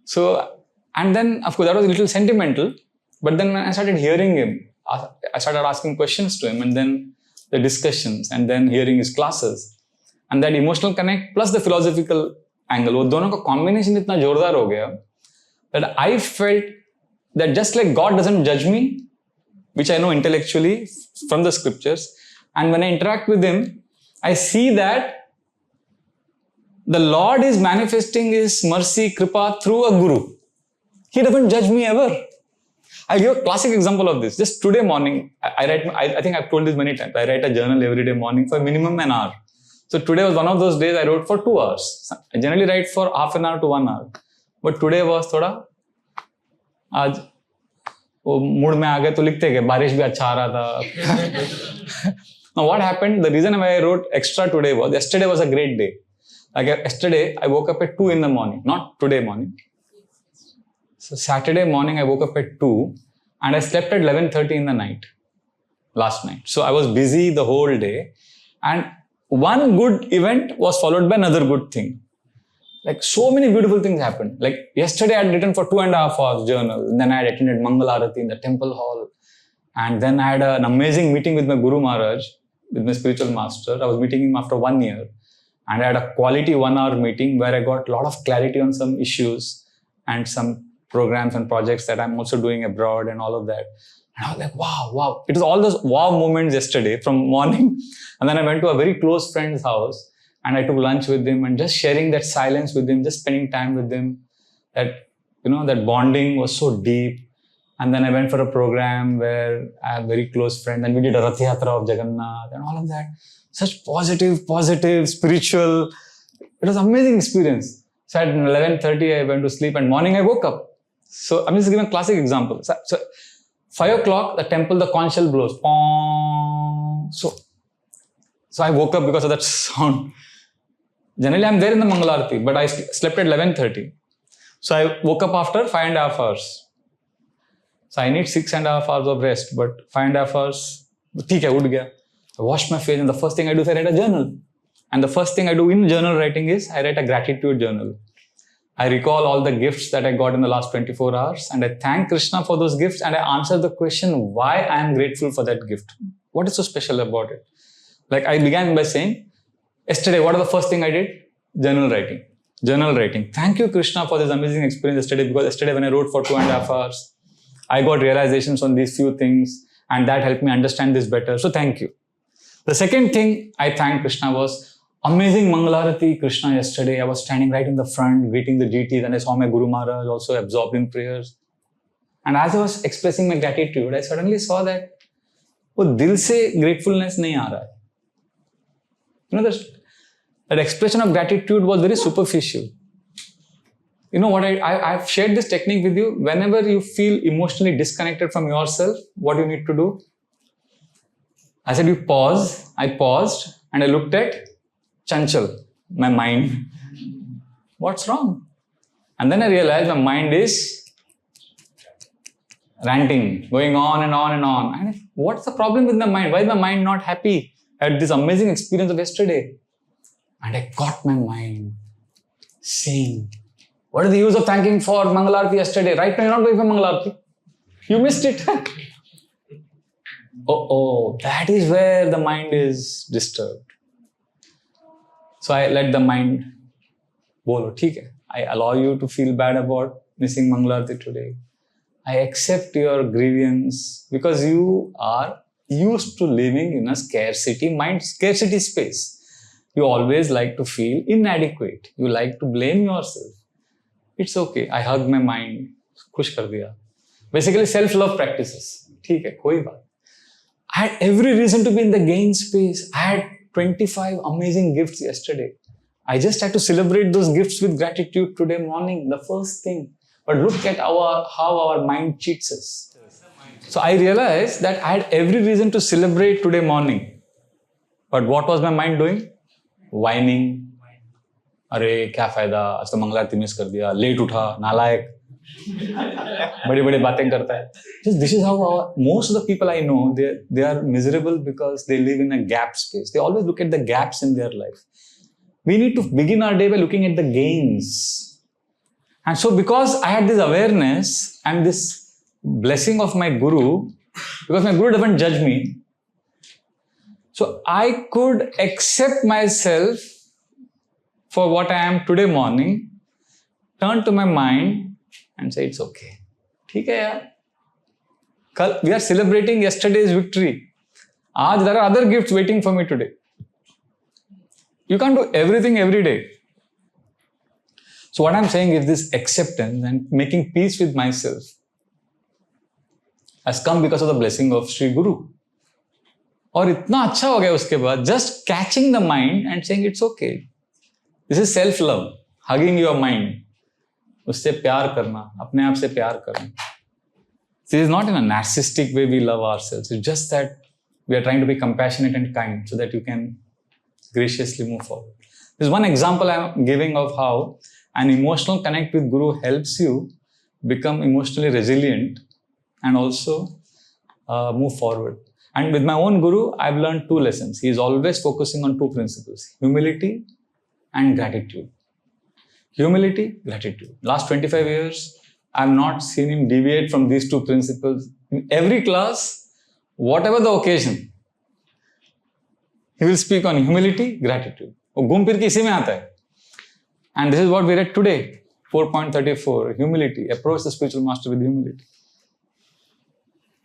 So, and then, of course, that was a little sentimental. But then when I started hearing him, I started asking questions to him, and then the discussions, and then hearing his classes. And that emotional connect plus the philosophical angle, वो दोनों का combination इतना जोरदार हो गया that I felt that just like God doesn't judge me, which I know intellectually from the scriptures, and when I interact with him, I see that the Lord is manifesting his mercy, kripa through a guru. He doesn't judge me ever. I'll give a classic example of this. Just today morning, I think I've told this many times, I write a journal every day morning for minimum an hour. So today was one of those days I wrote for 2 hours. I generally write for half an hour to 1 hour. But today was थोड़ा आज वो mood में आ गए तो लिखते कि बारिश भी अच्छा आ रहा था. Now what happened? The reason why I wrote extra today was yesterday was a great day. Like yesterday I woke up at 2 in the morning, not today morning. So Saturday morning I woke up at 2 and I slept at 11:30 in the night, last night. So I was busy the whole day, and one good event was followed by another good thing. Like so many beautiful things happened. Like yesterday I had written for 2.5 hours journal, and then I had attended Mangal Arati in the temple hall. And then I had an amazing meeting with my Guru Maharaj, with my spiritual master. I was meeting him after 1 year. And I had a quality 1 hour meeting where I got a lot of clarity on some issues and some programs and projects that I'm also doing abroad and all of that. And I was like, wow. It was all those wow moments yesterday from morning. And then I went to a very close friend's house and I took lunch with him, and just sharing that silence with him, just spending time with him, that, that bonding was so deep. And then I went for a program where I have very close friends, and we did a Rath Yatra of Jagannath and all of that. Such positive, spiritual. It was an amazing experience. So at 11:30 I went to sleep, and morning I woke up. So I'm just giving a classic example. So 5 o'clock, the temple, the conch shell blows. Pong. So I woke up because of that sound. Generally I'm there in the Mangal Arati, but I slept at 11:30. So I woke up after 5.5 hours. So I need 6.5 hours of rest, but 5.5 hours, theek hai, ud gaya. I wash my face, and the first thing I do is I write a journal. And the first thing I do in journal writing is I write a gratitude journal. I recall all the gifts that I got in the last 24 hours, and I thank Krishna for those gifts, and I answer the question why I am grateful for that gift. What is so special about it? Like I began by saying, yesterday, what is the first thing I did? Journal writing. Thank you, Krishna, for this amazing experience yesterday, because yesterday when I wrote for 2.5 hours, I got realizations on these few things, and that helped me understand this better. So thank you. The second thing I thanked Krishna was amazing Mangalarati Krishna yesterday. I was standing right in the front, greeting the GTs, and I saw my Guru Maharaj also absorbed in prayers. And as I was expressing my gratitude, I suddenly saw that वो दिल से gratefulness नहीं आ रहा है. That expression of gratitude was very superficial. You know what, I've shared this technique with you. Whenever you feel emotionally disconnected from yourself, what you need to do? I said, you pause. I paused and I looked at Chanchal, my mind. What's wrong? And then I realized my mind is ranting, going on and on and on. And what's the problem with my mind? Why is my mind not happy? I had this amazing experience of yesterday. And I got my mind saying, what is the use of thanking for Mangalarti yesterday? Right now you're not going for Mangalarti. You missed it. That is where the mind is disturbed. So I let the mind bolo, theek hai. I allow you to feel bad about missing Mangalarti today. I accept your grievance because you are used to living in a scarcity mind, scarcity space. You always like to feel inadequate. You like to blame yourself. It's okay. I hug my mind. Khush kar diya. Basically, self-love practices. ठीक है, कोई बात. I had every reason to be in the gain space. I had 25 amazing gifts yesterday. I just had to celebrate those gifts with gratitude today morning, the first thing. But look at how our mind cheats us. So I realized that I had every reason to celebrate today morning. But what was my mind doing? Whining. अरे क्या फायदा, आज तो मंगलारती miss कर दिया, late उठा, नालायक. बड़ी-बड़ी बातें करता है. This is how most of the people I know, they are miserable because they live in a gap space. They always look at the gaps in their life. We need to begin our day by looking at the gains. And so because I had this awareness and this blessing of my Guru, because my Guru doesn't judge me, so I could accept myself for what I am today morning, turn to my mind and say, it's okay. ठीक है यार. We are celebrating yesterday's victory. Aaj there are other gifts waiting for me today. You can't do everything every day. So what I'm saying is this acceptance and making peace with myself has come because of the blessing of Sri Guru. और इतना अच्छा हो गया उसके बाद, just catching the mind and saying it's okay. This is self-love, hugging your mind. उससे प्यार करना, अपने आप से प्यार करना. This is not in a narcissistic way we love ourselves. It's just that we are trying to be compassionate and kind so that you can graciously move forward. This is one example I'm giving of how an emotional connect with Guru helps you become emotionally resilient and also move forward. And with my own Guru, I've learned two lessons. He is always focusing on two principles, humility and gratitude. Humility, gratitude. Last 25 years, I've not seen him deviate from these two principles. In every class, whatever the occasion, he will speak on humility, gratitude. वो घूम फिर के इसी में आता है. And this is what we read today, 4.34, humility. Approach the spiritual master with humility.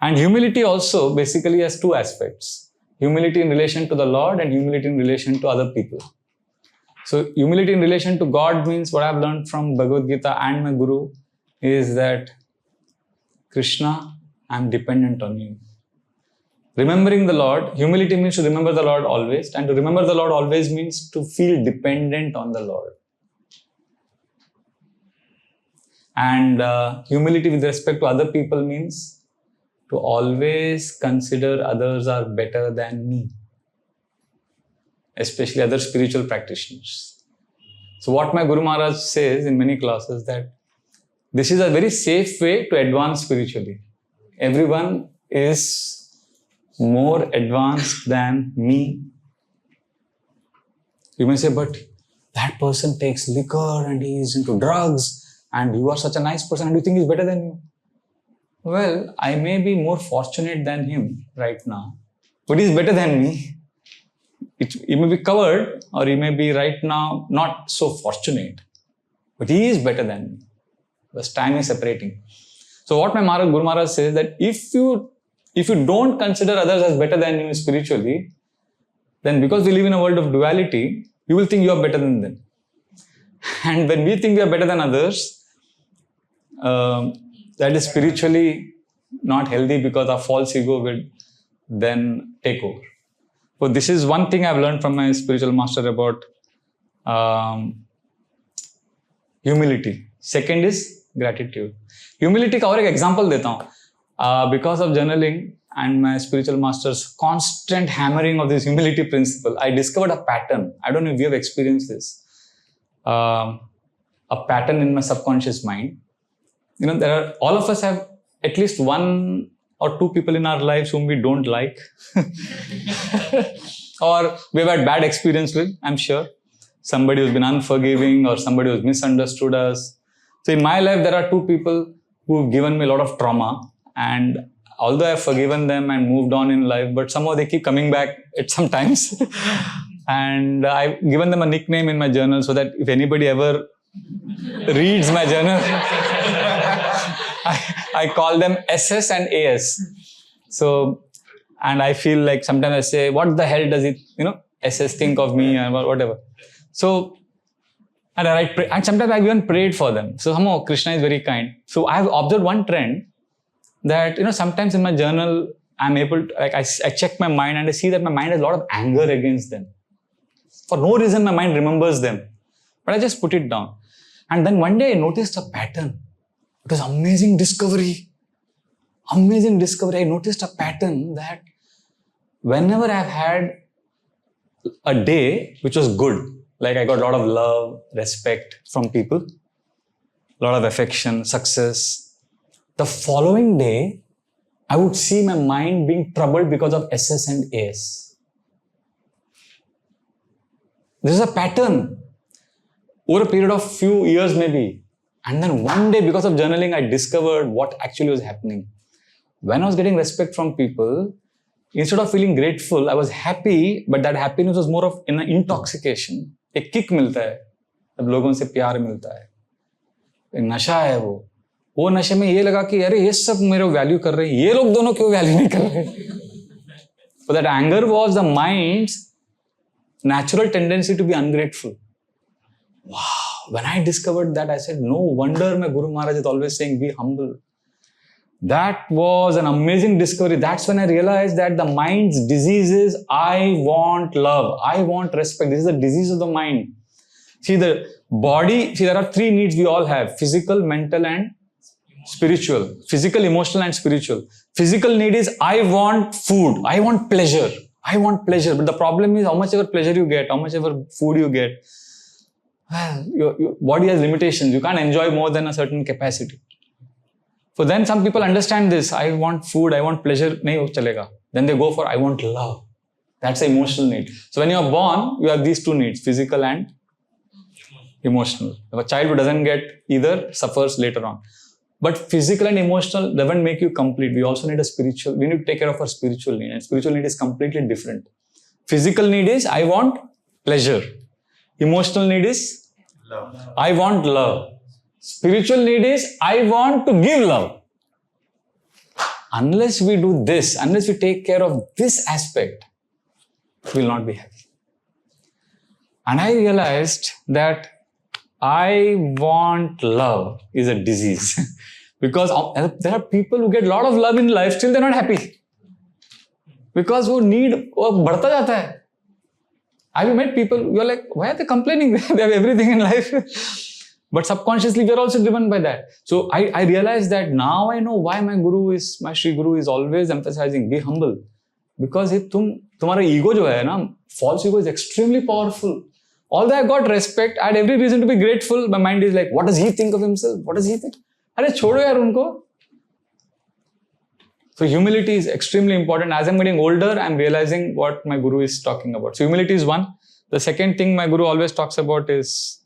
And humility also basically has two aspects. Humility in relation to the Lord and humility in relation to other people. So humility in relation to God means what I've learned from Bhagavad Gita and my Guru is that Krishna, I'm dependent on you. Remembering the Lord, humility means to remember the Lord always, and to remember the Lord always means to feel dependent on the Lord. And humility with respect to other people means to always consider others are better than me, especially other spiritual practitioners. So what my Guru Maharaj says in many classes that this is a very safe way to advance spiritually. Everyone is more advanced than me. You may say, but that person takes liquor and he is into drugs and you are such a nice person and you think he's better than you. Well, I may be more fortunate than him right now, but he's better than me. He may be covered or he may be right now not so fortunate, but he is better than me. Because time is separating. So what my Guru Maharaj says that if you don't consider others as better than you spiritually, then because we live in a world of duality, you will think you are better than them. And when we think we are better than others, that is spiritually not healthy because our false ego will then take over. So this is one thing I've learned from my spiritual master about humility. Second is gratitude. Humility का और एक example देता हूँ. Because of journaling and my spiritual master's constant hammering of this humility principle, I discovered a pattern. I don't know if you have experienced this. A pattern in my subconscious mind. You know, all of us have at least one or two people in our lives whom we don't like. Or we've had bad experience with, I'm sure. Somebody who's been unforgiving or somebody who's misunderstood us. So in my life, there are two people who've given me a lot of trauma. And although I've forgiven them and moved on in life, but somehow they keep coming back at some times. And I've given them a nickname in my journal so that if anybody ever reads my journal, I call them SS and AS. So, and I feel like sometimes I say, what the hell does it, SS think of me and whatever. So, and I write, and sometimes I've even prayed for them. So somehow Krishna is very kind. So I've observed one trend that, sometimes in my journal, I'm able to, I check my mind and I see that my mind has a lot of anger against them. For no reason, my mind remembers them. But I just put it down. And then one day I noticed a pattern. It was amazing discovery. Amazing discovery. I noticed a pattern that whenever I've had a day which was good, like I got a lot of love, respect from people, a lot of affection, success. The following day, I would see my mind being troubled because of SS and AS. This is a pattern over a period of few years maybe. And then one day, because of journaling, I discovered what actually was happening. When I was getting respect from people, instead of feeling grateful, I was happy, but that happiness was more of an intoxication. एक kick मिलता है, जब लोगों से प्यार मिलता है. एक नशा है वो नशे में ये लगा कि अरे ये सब मेरे वैल्यू कर रहे हैं, ये लोग दोनों क्यों वैल्यू नहीं कर रहे? So that anger was the mind's natural tendency to be ungrateful. Wow! When I discovered that, I said, no wonder my Guru Maharaj is always saying, be humble. That was an amazing discovery. That's when I realized that the mind's disease is, I want love, I want respect. This is the disease of the mind. See, the body, there are three needs we all have: physical, mental, and spiritual. Physical, emotional, and spiritual. Physical need is, I want food, I want pleasure. I want pleasure. But the problem is, how much ever pleasure you get, how much ever food you get, well, your body has limitations. You can't enjoy more than a certain capacity. So then some people understand this. I want food, I want pleasure. Nahi ho chalega. Then they go for, I want love. That's the emotional need. So when you are born, you have these two needs, physical and emotional. If a child who doesn't get either suffers later on. But physical and emotional doesn't make you complete. We also need a spiritual, we need to take care of our spiritual need. And spiritual need is completely different. Physical need is, I want pleasure. Emotional need is, love. I want love. Spiritual need is, I want to give love. Unless we do this, unless we take care of this aspect, we will not be happy. And I realized that I want love is a disease. Because there are people who get a lot of love in life, still they're not happy. Because वो need बढ़ता जाता है. Have you met people, you're like, why are they complaining? They have everything in life. But subconsciously, we are also driven by that. So I realized that now I know why my Sri Guru is always emphasizing, be humble. Because तुम्हारा ego जो है ना, false ego is extremely powerful. Although I got respect, I had every reason to be grateful. My mind is like, what does he think of himself? What does he think? अरे छोड़ो यार उनको. So humility is extremely important. As I'm getting older, I'm realizing what my Guru is talking about. So humility is one. The second thing my Guru always talks about is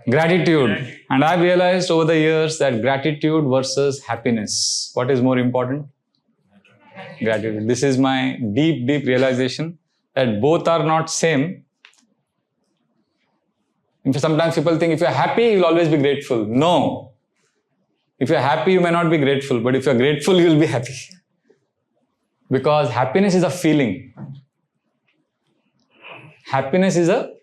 gratitude. And I've realized over the years that gratitude versus happiness. What is more important? Gratitude. This is my deep, deep realization that both are not same. Sometimes people think if you're happy, you'll always be grateful. No. If you're happy, you may not be grateful. But if you're grateful, you'll be happy. Because happiness is a feeling. Happiness is a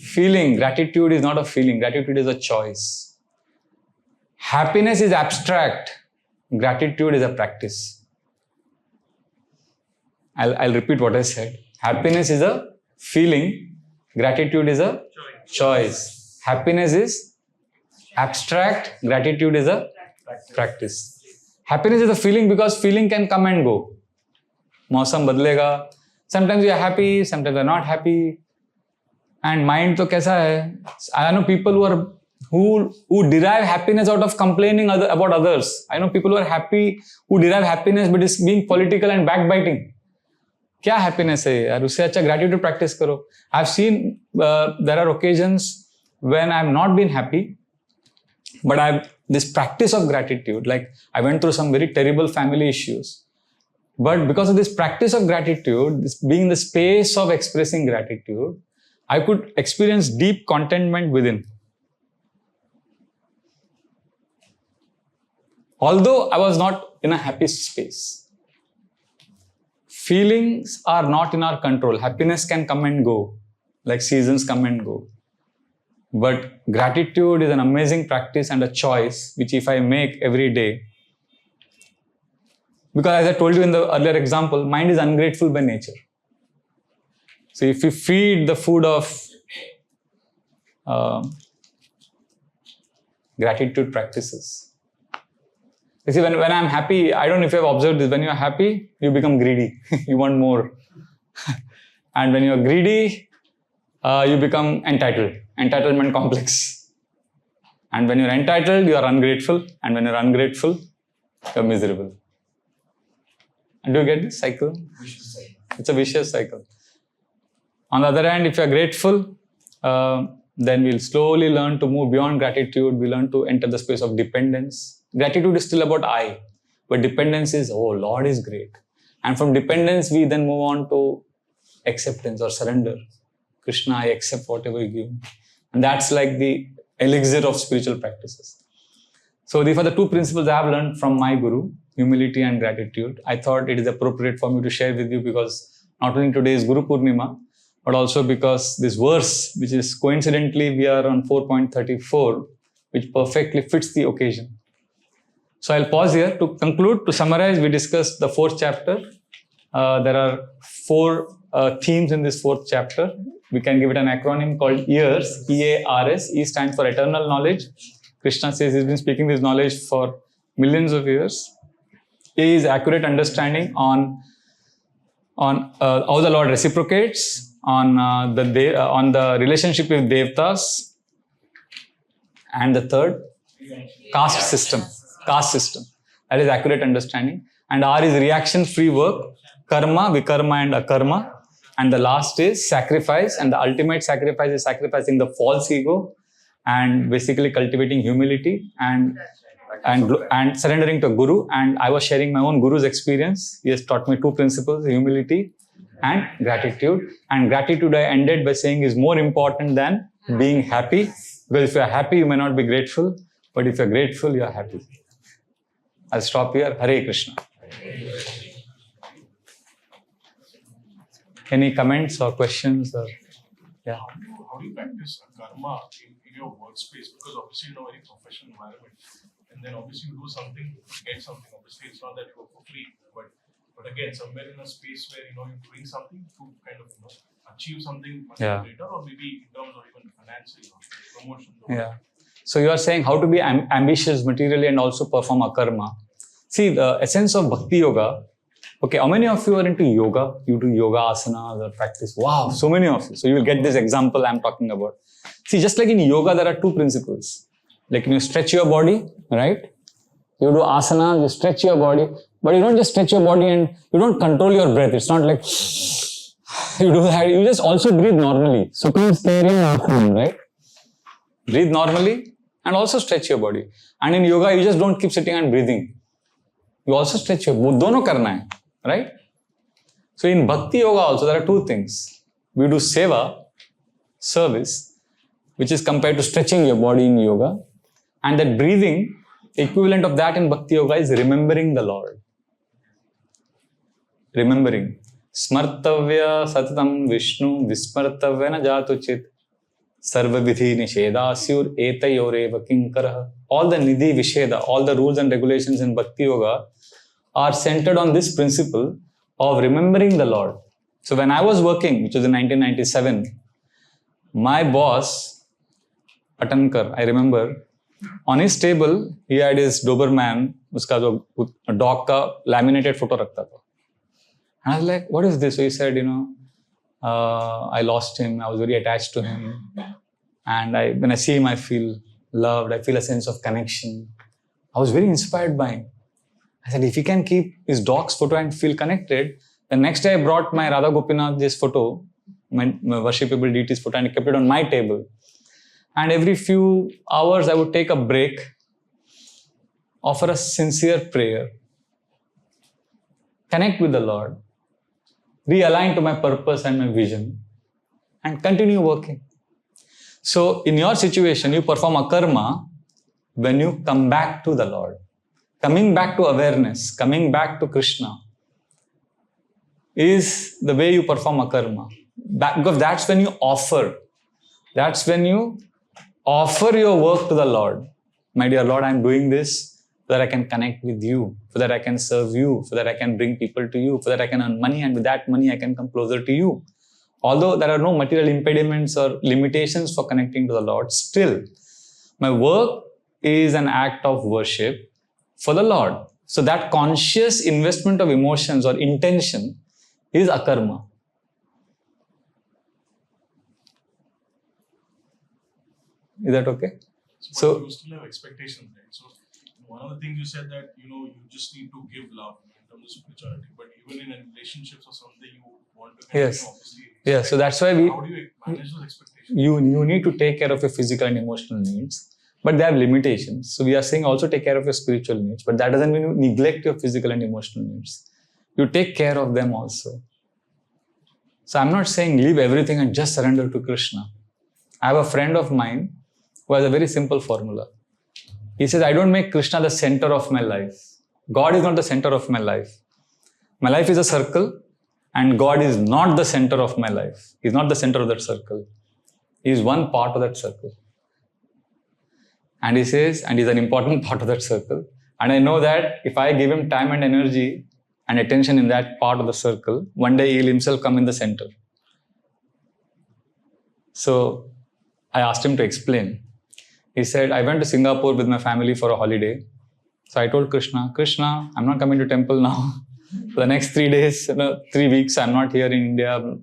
feeling. Gratitude is not a feeling. Gratitude is a choice. Happiness is abstract. Gratitude is a practice. I'll repeat what I said. Happiness is a feeling. Gratitude is a choice. Happiness is abstract. Gratitude is a practice. Happiness is a feeling because feeling can come and go. मौसम बदलेगा. Sometimes you are happy, sometimes you are not happy. And mind तो कैसा है? I know people who derive happiness out of complaining about others. I know people who are happy, who derive happiness but is being political and backbiting. क्या happiness है यार? उससे अच्छा gratitude practice करो. I've seen there are occasions when I've not been happy, but I've this practice of gratitude. Like I went through some very terrible family issues, but because of this practice of gratitude, this being the space of expressing gratitude, I could experience deep contentment within. Although I was not in a happy space. Feelings are not in our control. Happiness can come and go, like seasons come and go. But gratitude is an amazing practice and a choice, which if I make every day, because as I told you in the earlier example, mind is ungrateful by nature. So if you feed the food of gratitude practices. You see, when I'm happy, I don't know if you have observed this, when you're happy, you become greedy. You want more. And when you're greedy, you become entitled. Entitlement complex. And when you're entitled, you are ungrateful. And when you're ungrateful, you're miserable. And do you get this cycle? It's a vicious cycle. On the other hand, if you're grateful, then we'll slowly learn to move beyond gratitude. We learn to enter the space of dependence. Gratitude is still about I, but dependence is, oh, Lord is great. And from dependence, we then move on to acceptance or surrender. Krishna, I accept whatever you give me. And that's like the elixir of spiritual practices. So these are the two principles I have learned from my guru, humility and gratitude. I thought it is appropriate for me to share with you because not only today is Guru Purnima, but also because this verse, which is coincidentally, we are on 4.34, which perfectly fits the occasion. So I'll pause here to conclude. To summarize, we discussed the fourth chapter. There are four themes in this fourth chapter. We can give it an acronym called EARS, E-A-R-S. E stands for eternal knowledge. Krishna says he's been speaking this knowledge for millions of years. A is accurate understanding on how the Lord reciprocates, on the relationship with Devtas, and the third, caste system. That is accurate understanding. And R is reaction-free work, karma, vikarma, and akarma. And the last is sacrifice, and the ultimate sacrifice is sacrificing the false ego and basically cultivating humility and surrendering to Guru. And I was sharing my own Guru's experience. He has taught me two principles, humility and gratitude. And gratitude, I ended by saying, is more important than being happy. Because if you are happy, you may not be grateful. But if you are grateful, you are happy. I'll stop here. Hare Krishna. Any comments or questions? Yeah. How do you practice karma in your workspace? Because obviously you're in a very professional environment. And then obviously you do something, get something. Obviously it's not that you work for free. But again, somewhere in a space where you're doing something to kind of achieve something much greater, or maybe in terms of even financial promotion. Yeah. So you are saying how to be ambitious materially and also perform a karma. See, the essence of Bhakti Yoga. Okay, how many of you are into yoga? You do yoga asanas or practice? Wow, so many of you. So you will get this example I'm talking about. See, just like in yoga, there are two principles. Like you stretch your body, right? You do asanas, you stretch your body. But you don't just stretch your body and you don't control your breath. It's not like you do that. You just also breathe normally. So please right? Breathe normally and also stretch your body. And in yoga, you just don't keep sitting and breathing. You also stretch your body. Dono karna hai, right? So in Bhakti Yoga also, there are two things. We do seva, service, which is compared to stretching your body in yoga. And that breathing, equivalent of that in Bhakti Yoga is remembering the Lord. Remembering. Smartavya satatam Vishnu vismartavya na jatu chit sarva vidhi nishedasyur etayoreva kinkaraha. All the nidhi visheda, all the rules and regulations in Bhakti Yoga are centered on this principle of remembering the Lord. So when I was working, which was in 1997, my boss, Atankar, I remember, on his table, he had his Doberman, uska jo dog ka laminated photo rakhta tha. And I was like, what is this? So he said, I lost him. I was very attached to him. And when I see him, I feel loved. I feel a sense of connection. I was very inspired by him. I said, if he can keep his dog's photo and feel connected, the next day I brought my Radha Gopinath's photo, my worshipable deity's photo, and I kept it on my table. And every few hours, I would take a break, offer a sincere prayer, connect with the Lord, realign to my purpose and my vision, and continue working. So in your situation, you perform a karma when you come back to the Lord. Coming back to awareness, coming back to Krishna is the way you perform a karma. Because that's when you offer. That's when you offer your work to the Lord. My dear Lord, I'm doing this so that I can connect with you, so that I can serve you, so that I can bring people to you, so that I can earn money, and with that money I can come closer to you. Although there are no material impediments or limitations for connecting to the Lord, still, my work is an act of worship for the Lord. So that conscious investment of emotions or intention is akarma. Is that okay? So but you still have expectations, right? So one of the things you said that you just need to give love in terms of spirituality, but even in relationships or something you want to continue, Yes. obviously. Yeah, so that's why how do you manage those expectations? You need to take care of your physical and emotional needs, but they have limitations. So we are saying also take care of your spiritual needs, but that doesn't mean you neglect your physical and emotional needs. You take care of them also. So I'm not saying leave everything and just surrender to Krishna. I have a friend of mine who has a very simple formula. He says, I don't make Krishna the center of my life. God is not the center of my life. My life is a circle and God is not the center of my life. He's not the center of that circle. He is one part of that circle. And he says, and he's an important part of that circle. And I know that if I give him time and energy and attention in that part of the circle, one day he'll himself come in the center. So I asked him to explain. He said, I went to Singapore with my family for a holiday. So I told Krishna, Krishna, I'm not coming to temple now. For the next 3 days, 3 weeks, I'm not here in India.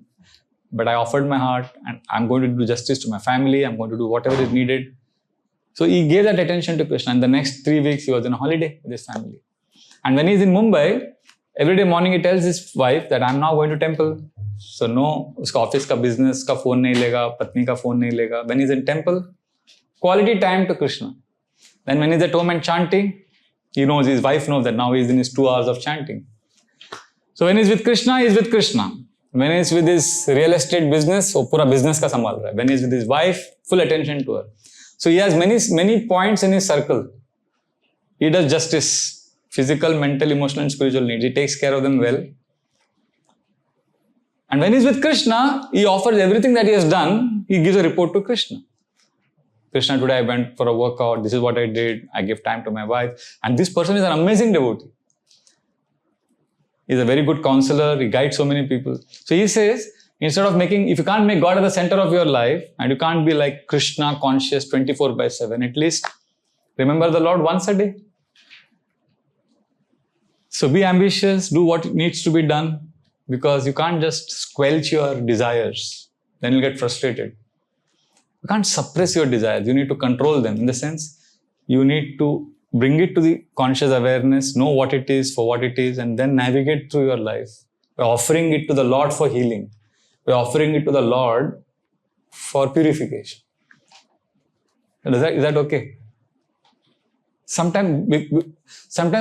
But I offered my heart and I'm going to do justice to my family. I'm going to do whatever is needed. So he gave that attention to Krishna. And the next 3 weeks, he was on a holiday with his family. And when he's in Mumbai, every day morning he tells his wife that I'm now going to temple. So no, uska office ka business ka phone nahi lega, patni ka phone nahi lega. When he's in temple, quality time to Krishna. Then when he's at home and chanting, he knows, his wife knows that now he's in his 2 hours of chanting. So when he's with Krishna, he's with Krishna. When he's with his real estate business, wo pura business ka sambhal raha hai. When he's with his wife, full attention to her. So he has many points in his circle. He does justice, physical, mental, emotional and spiritual needs. He takes care of them well. And when he's with Krishna, he offers everything that he has done. He gives a report to Krishna. Krishna, today I went for a workout. This is what I did. I give time to my wife. And this person is an amazing devotee. He's a very good counselor. He guides so many people. So he says, instead of making, if you can't make God at the center of your life and you can't be like Krishna conscious 24/7, at least remember the Lord once a day. So be ambitious, do what needs to be done, because you can't just squelch your desires. Then you'll get frustrated. You can't suppress your desires. You need to control them. In the sense, you need to bring it to the conscious awareness, know what it is for what it is, and then navigate through your life. By offering it to the Lord for healing. By offering it to the Lord for purification. Is that okay? Sometimes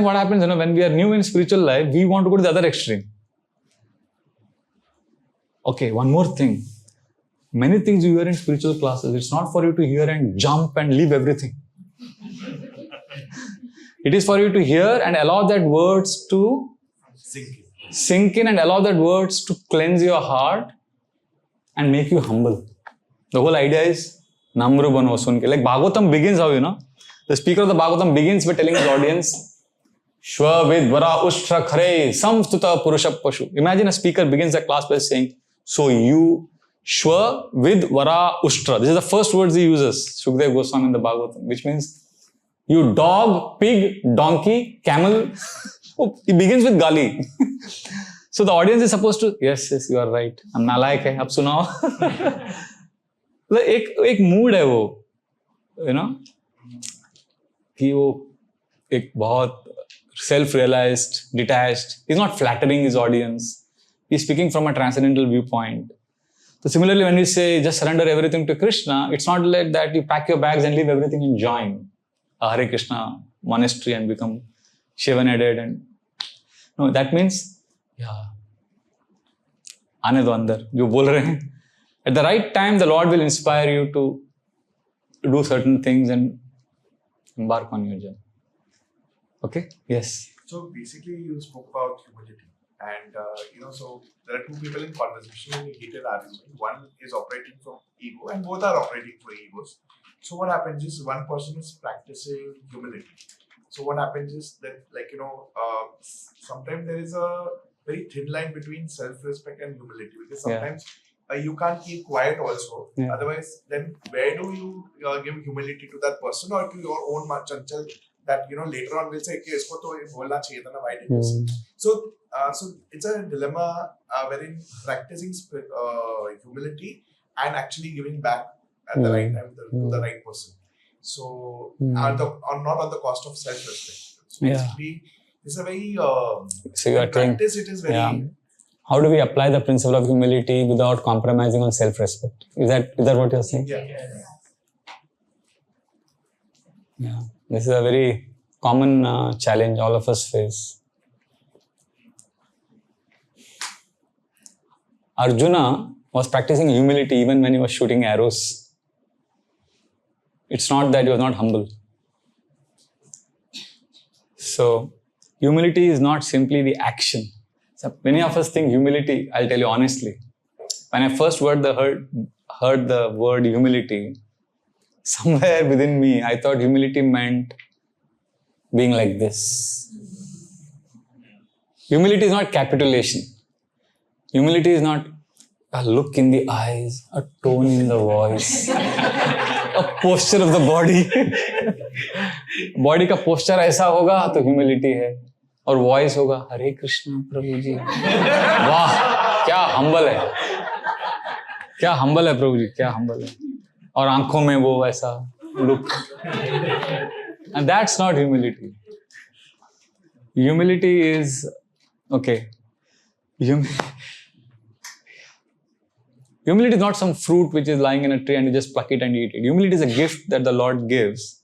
what happens, when we are new in spiritual life, we want to go to the other extreme. Okay, one more thing. Many things you hear in spiritual classes, it's not for you to hear and jump and leave everything. It is for you to hear and allow that words to sink in and allow that words to cleanse your heart and make you humble. The whole idea is Namru Bano Sunke. Like Bhagavatam begins how, the speaker of the Bhagavatam begins by telling his audience, Shwa vid vara ushtra khare samstuta purusha pashu. Imagine a speaker begins the class by saying, so you, Shwa vid vara ushtra. This is the first words he uses, Shukdev Goswami in the Bhagavatam, which means you dog, pig, donkey, camel. He begins with gali. So the audience is supposed to, yes, you are right. I'm nalayak hai, ab sunao. एक mood है वो, कि वो एक बहुत self-realized, detached. He's not flattering his audience. He's speaking from a transcendental viewpoint. So similarly, when we say just surrender everything to Krishna, it's not like that you pack your bags and leave everything and join a Hare Krishna monastery and become Shivan-headed. And no, that means, आने दो अंदर, जो बोल रहे हैं. At the right time, the Lord will inspire you to do certain things and embark on your journey. Okay? Yes. So basically, you spoke about humility, and so there are two people in conversation in a heated argument. One is operating from ego, and both are operating for egos. So what happens is one person is practicing humility. So what happens is that, sometimes there is a very thin line between self-respect and humility, because sometimes you can't keep quiet also. Yeah. Otherwise, then where do you give humility to that person or to your own chanchal that later on will say, "Okay, isko to bolna chahiye tha na, why did you say?" So it's a dilemma wherein practicing humility and actually giving back at the right time to the right person. So, Hmm. or not on the cost of self-respect. So Yeah. basically, it's a very So you are in saying, practice it is very yeah. How do we apply the principle of humility without compromising on self-respect? Is that what you're saying? yeah. Yeah. This is a very common challenge all of us face. Arjuna was practicing humility even when he was shooting arrows. It's not that he was not humble. So, humility is not simply the action. So many of us think humility, I'll tell you honestly, when I first heard the word humility, somewhere within me, I thought humility meant being like this. Humility is not capitulation. Humility is not a look in the eyes, a tone in the voice, a posture of the body. Body का posture ऐसा होगा तो humility है, और voice होगा हरे कृष्ण प्रभु जी. वाह, क्या humble है, क्या हम्बल है प्रभु जी, क्या हम्बल है. और आंखों में वो वैसा look. And that's not humility. Humility is, okay, humility is not some fruit which is lying in a tree and you just pluck it and eat it. Humility is a gift that the Lord gives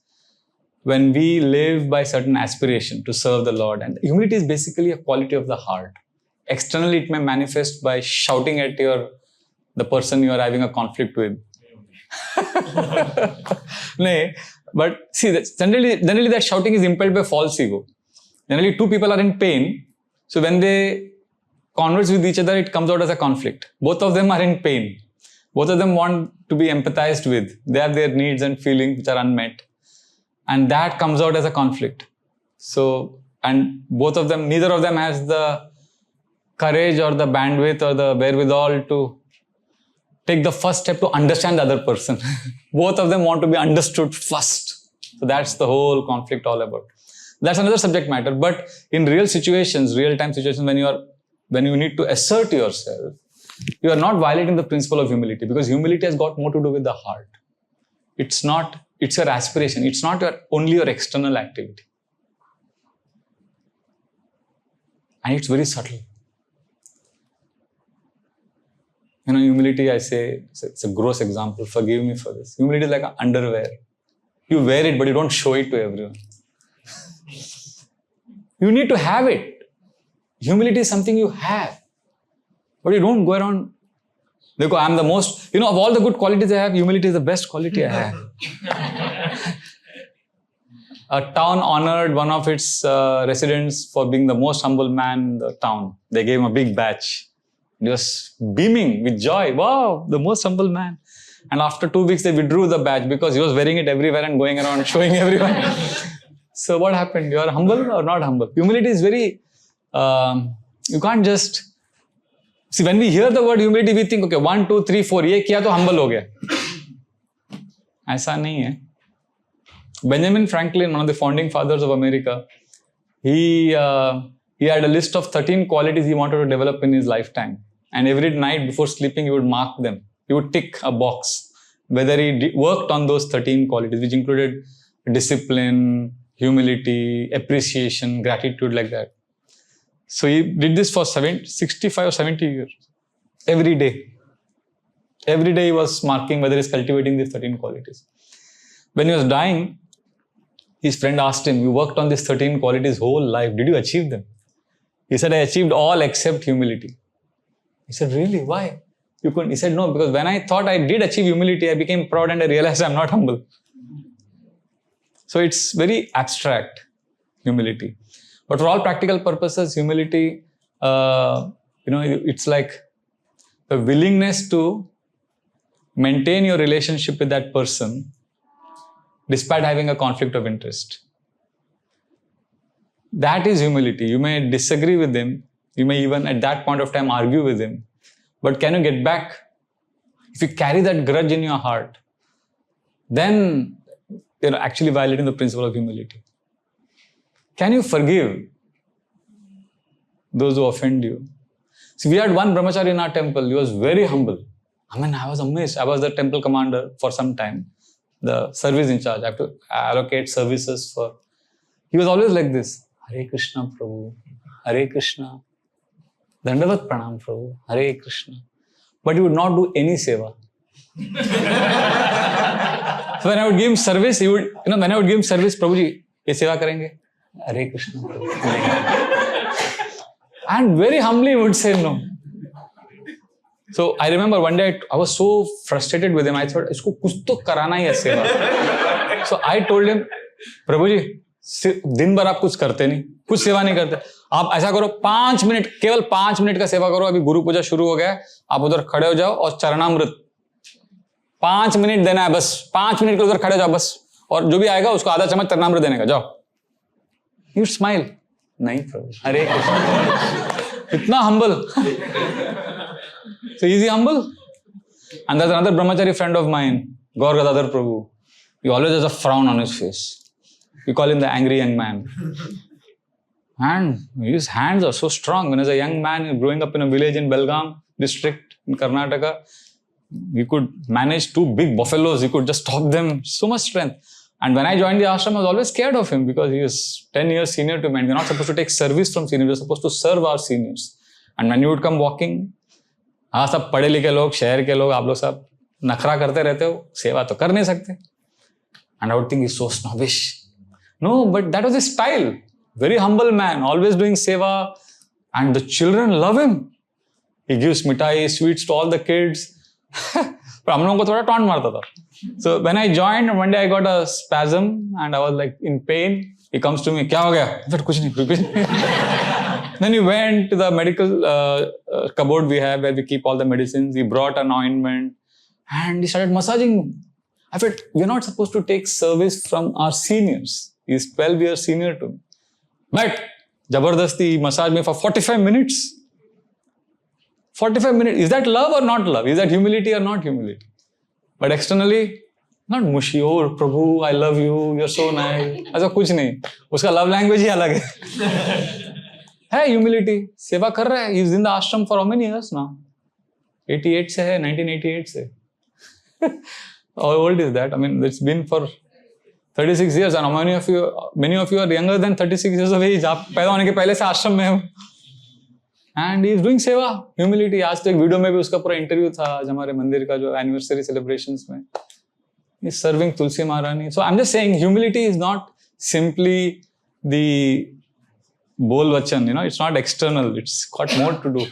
when we live by certain aspiration to serve the Lord. And humility is basically a quality of the heart. Externally, it may manifest by shouting at the person you are having a conflict with. No, but see, generally that shouting is impelled by false ego. Generally, two people are in pain. So when they converse with each other, it comes out as a conflict. Both of them are in pain. Both of them want to be empathized with. They have their needs and feelings which are unmet. And that comes out as a conflict. So, and neither of them has the courage or the bandwidth or the wherewithal to take the first step to understand the other person. Both of them want to be understood first. So that's the whole conflict all about. That's another subject matter. But in real situations, real-time situations, when you need to assert yourself, you are not violating the principle of humility, because humility has got more to do with the heart. It's your aspiration. It's not only your external activity. And it's very subtle. Humility, I say, it's a gross example. Forgive me for this. Humility is like an underwear. You wear it, but you don't show it to everyone. You need to have it. Humility is something you have. But you don't go around, I'm the most, of all the good qualities I have, humility is the best quality I have. A town honored one of its residents for being the most humble man in the town. They gave him a big badge. He was beaming with joy. Wow, the most humble man. And after 2 weeks, they withdrew the badge because he was wearing it everywhere and going around showing everyone. So what happened? You are humble or not humble? Humility is very, you can't just, see, when we hear the word humility, we think, okay, 1, 2, 3, 4, ये किया तो humble हो गया. ऐसा नहीं है. Benjamin Franklin, one of the founding fathers of America, he had a list of 13 qualities he wanted to develop in his lifetime. And every night before sleeping, he would mark them. He would tick a box whether he worked on those 13 qualities, which included discipline, humility, appreciation, gratitude, like that. So he did this for 65 or 70 years. Every day. Every day he was marking whether he's cultivating these 13 qualities. When he was dying, his friend asked him, you worked on these 13 qualities whole life. Did you achieve them? He said, I achieved all except humility. He said, really? Why? You couldn't? He said, no, because when I thought I did achieve humility, I became proud and I realized I'm not humble. So it's very abstract, humility. But for all practical purposes, humility, it's like the willingness to maintain your relationship with that person despite having a conflict of interest. That is humility. You may disagree with him. You may even at that point of time argue with him. But can you get back? If you carry that grudge in your heart, then you're actually violating the principle of humility. Can you forgive those who offend you? See, we had one brahmachari in our temple. He was very humble. I was amazed. I was the temple commander for some time. the service in charge. I have to allocate services for. He was always like this. Hare Krishna, Prabhu. Hare Krishna. Dandavat Pranam, Prabhu. Hare Krishna. But he would not do any seva. So when I would give him service, he would, when I would give him service, Prabhuji, ye seva karenge? Hare Krishna. And very humbly he would say no. So I remember one day I was so frustrated with him. I thought, isko kuch to karana hi hai seva. So I told him, Prabhuji, दिन भर आप कुछ करते नहीं, कुछ सेवा नहीं करते, आप ऐसा करो 5 मिनट, केवल 5 मिनट का सेवा करो. अभी गुरु पूजा शुरू हो गया है, आप उधर खड़े हो जाओ और चरणामृत 5 मिनट देना है बस. 5 मिनट के उधर खड़े हो जाओ बस, और जो भी आएगा उसको आधा चम्मच चरणामृत देने का. जाओ. You smile. नहीं प्रभु, अरे इतना humble. So is he humble? And there's another brahmachari friend of mine, Gaur Gadadhar Prabhu. He always has a frown on his face. We call him the angry young man. And his hands are so strong. When as a young man growing up in a village in Belgaum district in Karnataka, he could manage 2 big buffaloes. He could just stop them. So much strength. And when I joined the ashram, I was always scared of him because he was 10 years senior to me. And we're not supposed to take service from seniors. We're supposed to serve our seniors. And when you would come walking, हाँ सब पढ़े लिखे लोग, शहर के लोग, आप लोग सब नखरा करते रहते हो, सेवा तो कर नहीं सकते. And I would think he's so snobbish. No, but that was his style. Very humble man, always doing seva. And the children love him. He gives mithai, sweets to all the kids. पर हम लोगों को थोड़ा taunt मारता था. So when I joined, one day I got a spasm and I was like in pain. He comes to me, क्या हो गया? But कुछ नहीं. Then he went to the medical cupboard we have where we keep all the medicines. He brought an ointment and he started massaging me. I felt, we're not supposed to take service from our seniors. He's 12 years senior to me. But Jabardasti, he massaged me for 45 minutes. 45 minutes. Is that love or not love? Is that humility or not humility? But externally, not mushy, oh Prabhu, I love you, you're so nice. ऐसा कुछ नहीं. उसका love language ही अलग है. है humility. सेवा कर रहा है. He's in the ashram for how many years now? 88 से है, 1988 से. How old is that? I mean, it's been for 36 years, and many of you are younger than 36 years of age. आप पैदा होने के पहले से आश्रम में हो. And he is doing सेवा, humility. आज तो एक वीडियो में भी उसका पूरा इंटरव्यू था, आज हमारे मंदिर का जो एनिवर्सरी सेलिब्रेशंस में. He is serving Tulsi Maharani. So I'm just saying, humility is not simply the bol vachan, it's not external. It's got more to do.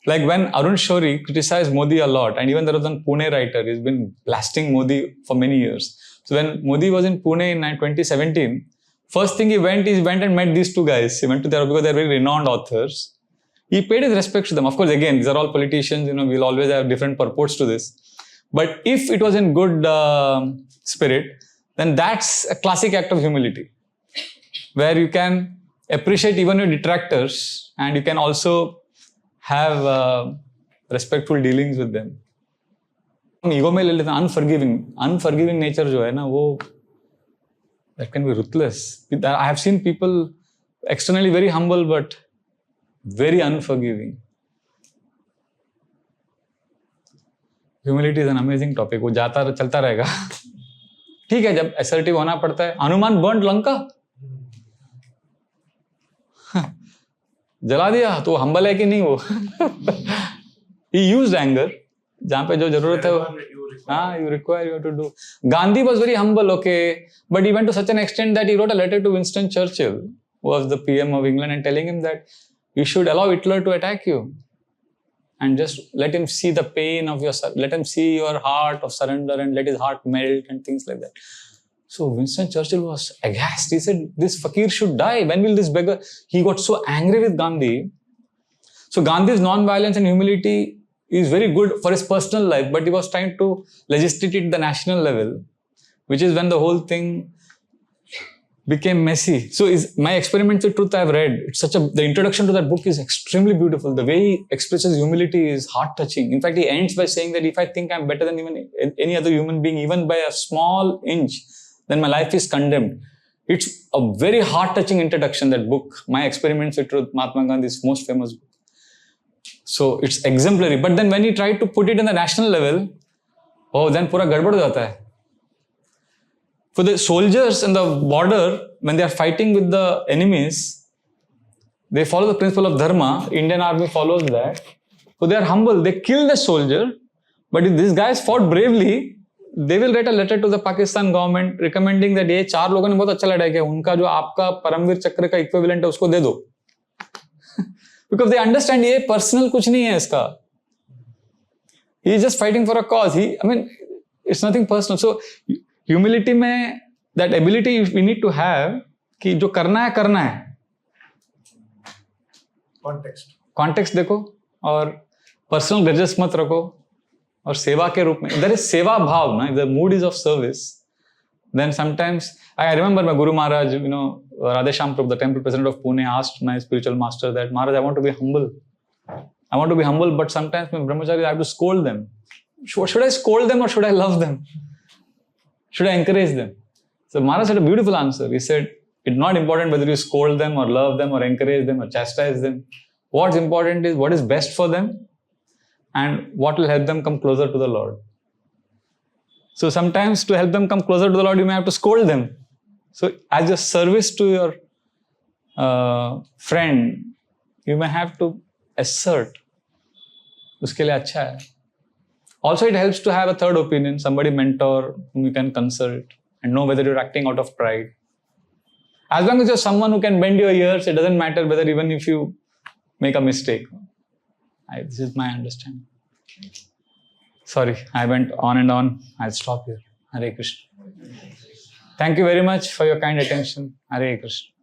Like when Arun Shourie criticized Modi a lot, and even there was one Pune writer, he's been blasting Modi for many years. So when Modi was in Pune in 2017, first thing he went and met these 2 guys. He went to there because they're very renowned authors. He paid his respects to them. Of course, again, these are all politicians, we'll always have different purports to this. But if it was in good spirit, then that's a classic act of humility, where you can appreciate even your detractors and you can also have respectful dealings with them. Ego में ले लेते हैं, unforgiving nature जो है ना, वो that can be ruthless. I have seen people externally very humble but very unforgiving. Humility is an amazing topic. वो जाता चलता रहेगा. ठीक है, जब assertive होना पड़ता है. हनुमान burnt लंका, जला दिया, तो humble है कि नहीं वो? He used anger. जहाँ पे जो जरूरत है वो, you require, you have to do. Gandhi was very humble, okay, but he went to such an extent that he wrote a letter to Winston Churchill, who was the PM of England, and telling him that you should allow Hitler to attack you and just let him see the pain of let him see your heart of surrender and let his heart melt and things like that. So Winston Churchill was aghast. He said, this fakir should die. When will this beggar? He got so angry with Gandhi. So Gandhi's non-violence and humility is very good for his personal life, but he was trying to legislate it at the national level, which is when the whole thing became messy. So my Experiments with Truth I've read. It's the introduction to that book is extremely beautiful. The way he expresses humility is heart-touching. In fact, he ends by saying that if I think I'm better than even any other human being, even by a small inch, then my life is condemned. It's a very heart-touching introduction, that book. My Experiments with Truth, Mahatma Gandhi's most famous book. So it's exemplary. But then when he tried to put it in the national level, then pura gadbad ho jata hai. For the soldiers in the border, when they are fighting with the enemies, they follow the principle of dharma. Indian army follows that. So they are humble. They kill the soldier. But if these guys fought bravely, they will write a letter to the Pakistan government recommending that ये 4 लोगों ने बहुत अच्छा लड़ा है, उनका जो आपका परमवीर चक्र का इक्विवेलेंट है उसको दे दो. Because they understand ये personal कुछ नहीं है इसका. He is just fighting for a cause. It's nothing personal. So humility में that ability we need to have कि जो करना है. Context देखो और personal grudges मत रखो और सेवा के रूप में. There is सेवा भाव ना. If the mood is of service, then sometimes I remember my Guru Maharaj, Radheshyam Prabhu, the temple president of Pune, asked my spiritual master that, Maharaj, I want to be humble. But sometimes my brahmachari, I have to scold them. Should I scold them or should I love them? Should I encourage them? So Maharaj had a beautiful answer. He said, it's not important whether you scold them or love them or encourage them or chastise them. What's important is what is best for them and what will help them come closer to the Lord. So sometimes to help them come closer to the Lord, you may have to scold them. So as a service to your friend, you may have to assert. उसके लिए अच्छा है. Also, it helps to have a third opinion, somebody mentor whom you can consult and know whether you're acting out of pride. As long as you're someone who can bend your ears, it doesn't matter whether even if you make a mistake. This is my understanding. Sorry, I went on and on. I'll stop here. Hare Krishna. Thank you very much for your kind attention. Hare Krishna.